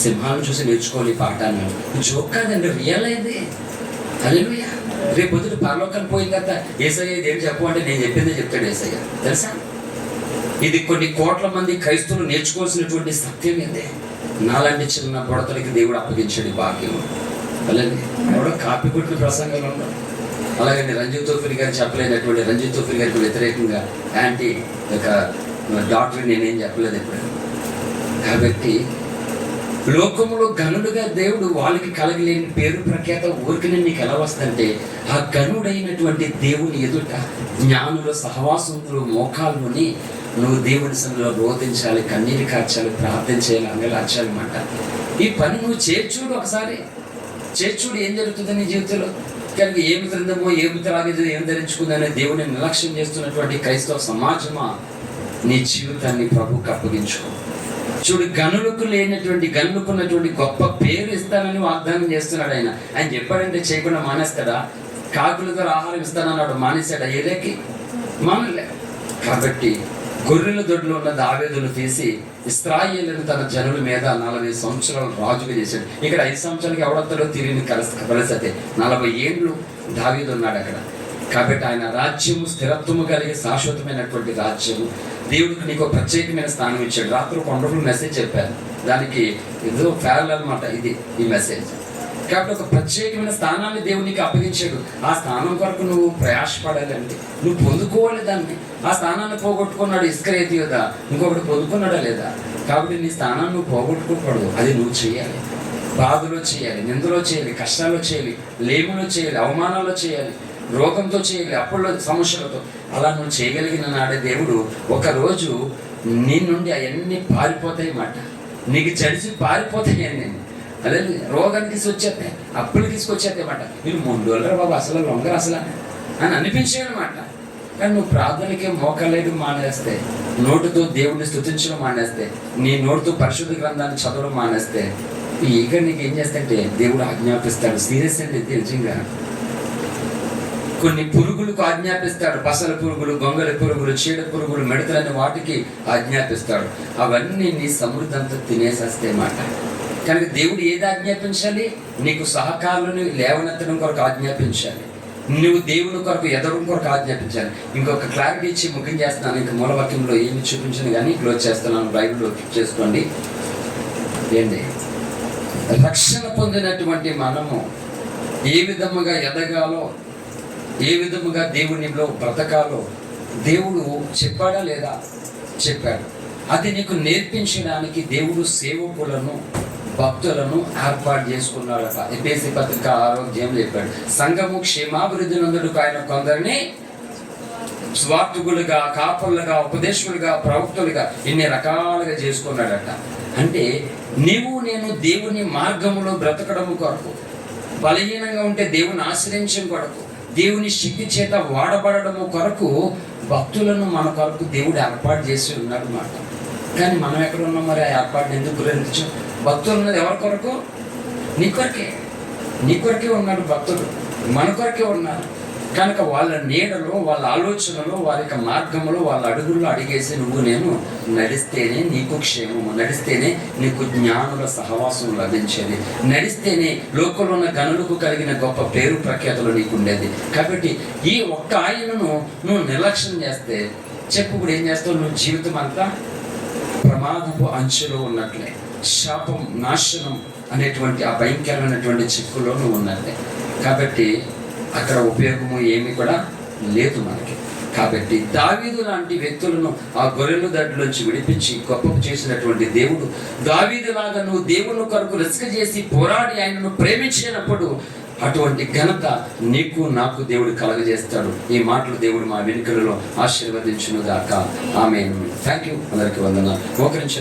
సింహాలను చూసి నేర్చుకోవాలి ఈ పాఠాన్ని. జోక్ కాదండి, రియల్ అయింది. హల్లెలూయా. రేపు పొద్దుట పరలోకానికి పోయిన తర్వాత యేసయ్య ఇదేం చెప్పు అంటే నేను చెప్పిందే చెప్తాడు యేసయ్య. తెలుసా, ఇది కొన్ని కోట్ల మంది క్రైస్తవులు నేర్చుకోవాల్సినటువంటి సత్యం ఇదే. నాలాంటి చిన్న బుడతలకి దేవుడు అప్పగించాడు భాగ్యం. అలాగే ఎవడో కాపీ కొట్టిన ప్రసంగాలు ఉండవు. అలాగే రంజిత్ తోఫిల్ గారు చెప్పలేనటువంటి, రంజిత్ తోఫిల్ గారికి వ్యతిరేకంగా యాంటీ ఒక డాక్టర్ నేనేం చెప్పలేదు ఎప్పుడు. కాబట్టి లోకములో గనులుగా దేవుడు వాళ్ళకి కలగలేని పేరు ప్రఖ్యాత ఊరికనే నీకు ఎలా వస్తుందంటే, ఆ గనుడైనటువంటి దేవుని ఎదుట జ్ఞానుల సహవాసంలో మోకాల్లోని నువ్వు దేవుని సన్నిధిలో రోధించాలి, కన్నీరు కార్చాలి, ప్రార్థన చేయాలి, అంగలార్చాలన్నమాట. ఈ పని నువ్వు చేర్చుడు, ఒకసారి చేర్చుడు ఏం జరుగుతుంది నీ జీవితంలో. కానీ ఏమి తిందమో, ఏమి త్రాగేదో, ఏమి ధరించుకుందనే దేవుని నిర్లక్ష్యం చేస్తున్నటువంటి క్రైస్తవ సమాజమా, నీ జీవితాన్ని ప్రభువుకి అప్పగించుకో. చూడు, గనులకు లేనటువంటి, గనులకున్నటువంటి గొప్ప పేరు ఇస్తానని వాగ్దానం చేస్తున్నాడు ఆయన. ఆయన చెప్పాడంటే చేయకుండా మానేస్తాడా? కాకులతో ఆహారం ఇస్తానన్నాడు, మానేశాడా? ఏదేకి మానలే. కాబట్టి గొర్రెల దొడ్లో ఉన్న దావీదును తీసి ఇశ్రాయేలును తన జనుల మీద 40 సంవత్సరాలు రాజుగా చేశాడు. ఇక్కడ 5 సంవత్సరాలకి ఎవడొస్తాడో తిరిగి పరిస్థితి. 40 ఏళ్ళు దావీదు ఉన్నాడు అక్కడ. కాబట్టి ఆయన రాజ్యము స్థిరత్వము కలిగి శాశ్వతమైనటువంటి రాజ్యము. దేవుడికి నీకు ప్రత్యేకమైన స్థానం ఇచ్చాడు. రాత్రి కొండలు మెసేజ్ చెప్పాను, దానికి ఏదో ఫేరల్ అనమాట ఇది ఈ మెసేజ్. కాబట్టి ఒక ప్రత్యేకమైన స్థానాన్ని దేవునికి అప్పగించాడు. ఆ స్థానం కొరకు నువ్వు ప్రయాసపడాలంటే నువ్వు పొందుకోవాలి దాన్ని. ఆ స్థానాన్ని పోగొట్టుకున్నాడు ఇస్కరియోతు యూద, ఇంకొకటి పొందుకున్నాడా లేదా? కాబట్టి నీ స్థానాన్ని నువ్వు పోగొట్టుకోకూడదు. అది నువ్వు చేయాలి. బాధలో చేయాలి, నిందలో చేయాలి, కష్టాల్లో చేయాలి, లేములో చేయాలి, అవమానాల్లో చేయాలి, రోగంతో చేయాలి, అప్పుల్లో సమస్యలతో. అలా నువ్వు చేయగలిగిన నాడే దేవుడు ఒకరోజు నీ నుండి అవన్నీ పారిపోతాయి మాట. నీకు జడిసి పారిపోతాయి అన్నీ. అదే రోగాన్ని తీసుకొచ్చేస్తాయి, అప్పులు తీసుకొచ్చేస్తాయి మాట. మీరు ముందు బాబు అసలు లొంగరు అసలు అని అనిపించేయనమాట. కానీ నువ్వు ప్రార్థనకి మోకలేదు మానేస్తే, నోటుతో దేవుడిని స్తుతించడం మానేస్తే, నీ నోటుతో పరిశుద్ధ గ్రంథాన్ని చదవడం మానేస్తే, ఇక నీకు ఏం చేస్తాంటే దేవుడు ఆజ్ఞాపిస్తాడు. సీరియస్ అండి, నిజంగా. కొన్ని పురుగులకు ఆజ్ఞాపిస్తాడు. పసల పురుగులు, గొంగళి పురుగులు, చీడ పురుగులు, మిడతలని వాటికి ఆజ్ఞాపిస్తాడు. అవన్నీ నీ సమృద్ధి అంతా తినేసేస్తే మాట. కనుక దేవుడు ఏది ఆజ్ఞాపించాలి? నీకు సహకారులను లేవనెత్తడం కొరకు ఆజ్ఞాపించాలి. నువ్వు దేవుని కొరకు ఎదగడం కొరకు ఆజ్ఞాపించాలి. ఇంకొక క్లారిటీ ఇచ్చి ముఖ్యం చేస్తున్నాను. ఇంక మూలవాక్యంలో ఏమి చూపించను కానీ క్లోజ్ చేస్తున్నాను. బైబిల్లో క్లిక్ చేసుకోండి. ఏంటి? రక్షణ పొందినటువంటి మనము ఏ విధముగా ఎదగాలో, ఏ విధముగా దేవునిలో బ్రతకాలో దేవుడు చెప్పాడా లేదా? చెప్పాడు. అది నీకు నేర్పించడానికి దేవుడు సేవకులను, భక్తులను ఏర్పాటు చేసుకున్నాడట. ఎఫెసీ పత్రిక 6 చెప్పాడు. సంఘము క్షేమాభివృద్ధి నందుకు ఆయన కొందరిని స్వార్థకులుగా, కాపరులుగా, ఉపదేశకులుగా, ప్రవక్తులుగా ఇన్ని రకాలుగా చేసుకున్నాడట. అంటే నీవు నేను దేవుని మార్గంలో బ్రతకడం కొరకు, బలహీనంగా ఉంటే దేవుని ఆశ్రయించడం కొరకు, దేవుని శక్తి చేత వాడబడము కొరకు భక్తులను మన కొరకు దేవుడు ఏర్పాటు చేసి ఉన్నాడు అన్నమాట. కానీ మనం ఎక్కడ ఉన్నాం మరి? ఆ ఏర్పాటుని ఎందుకు గురించు? భక్తులు ఉన్నది ఎవరి కొరకు? నీ కొరకే. నీ కొరకే ఉన్నాడు భక్తులు, మన కొరకే ఉన్నారు. కనుక వాళ్ళ నీడలో, వాళ్ళ ఆలోచనలో, వారి యొక్క మార్గంలో, వాళ్ళ అడుగుల్లో అడిగేసి నువ్వు నేను నడిస్తేనే నీకు క్షేమము, నడిస్తేనే నీకు జ్ఞానుల సహవాసం లభించేది, నడిస్తేనే లోకంలో ఉన్న గనులకు కలిగిన గొప్ప పేరు ప్రఖ్యాతులు నీకు ఉండేది. కాబట్టి ఈ ఒక్క ఆయనను నువ్వు నిర్లక్ష్యం చేస్తే చెప్పు ఇప్పుడు ఏం చేస్తావు? నువ్వు జీవితం అంతా ప్రమాదపు అంచులో ఉన్నట్లే, శాపం, నాశనం అనేటువంటి ఆ భయంకరమైనటువంటి చిక్కులో నువ్వు ఉన్నట్లే. కాబట్టి అక్కడ ఉపయోగము ఏమి కూడా లేదు మనకి. కాబట్టి దావీదు లాంటి వ్యక్తులను ఆ గొర్రెల దడ్లోంచి విడిపించి గొప్ప చేసినటువంటి దేవుడు, దావీదులాగా నువ్వు దేవుని కొరకు రిస్క్ చేసి పోరాడి ఆయనను ప్రేమించినప్పుడు అటువంటి ఘనత నీకు నాకు దేవుడు కలగజేస్తాడు. ఈ మాటలు దేవుడు మా వెనుకలలో ఆశీర్వదించును గాక. ఆమేన్. Thank you. అందరికీ వందనాలు. మోకరించండి.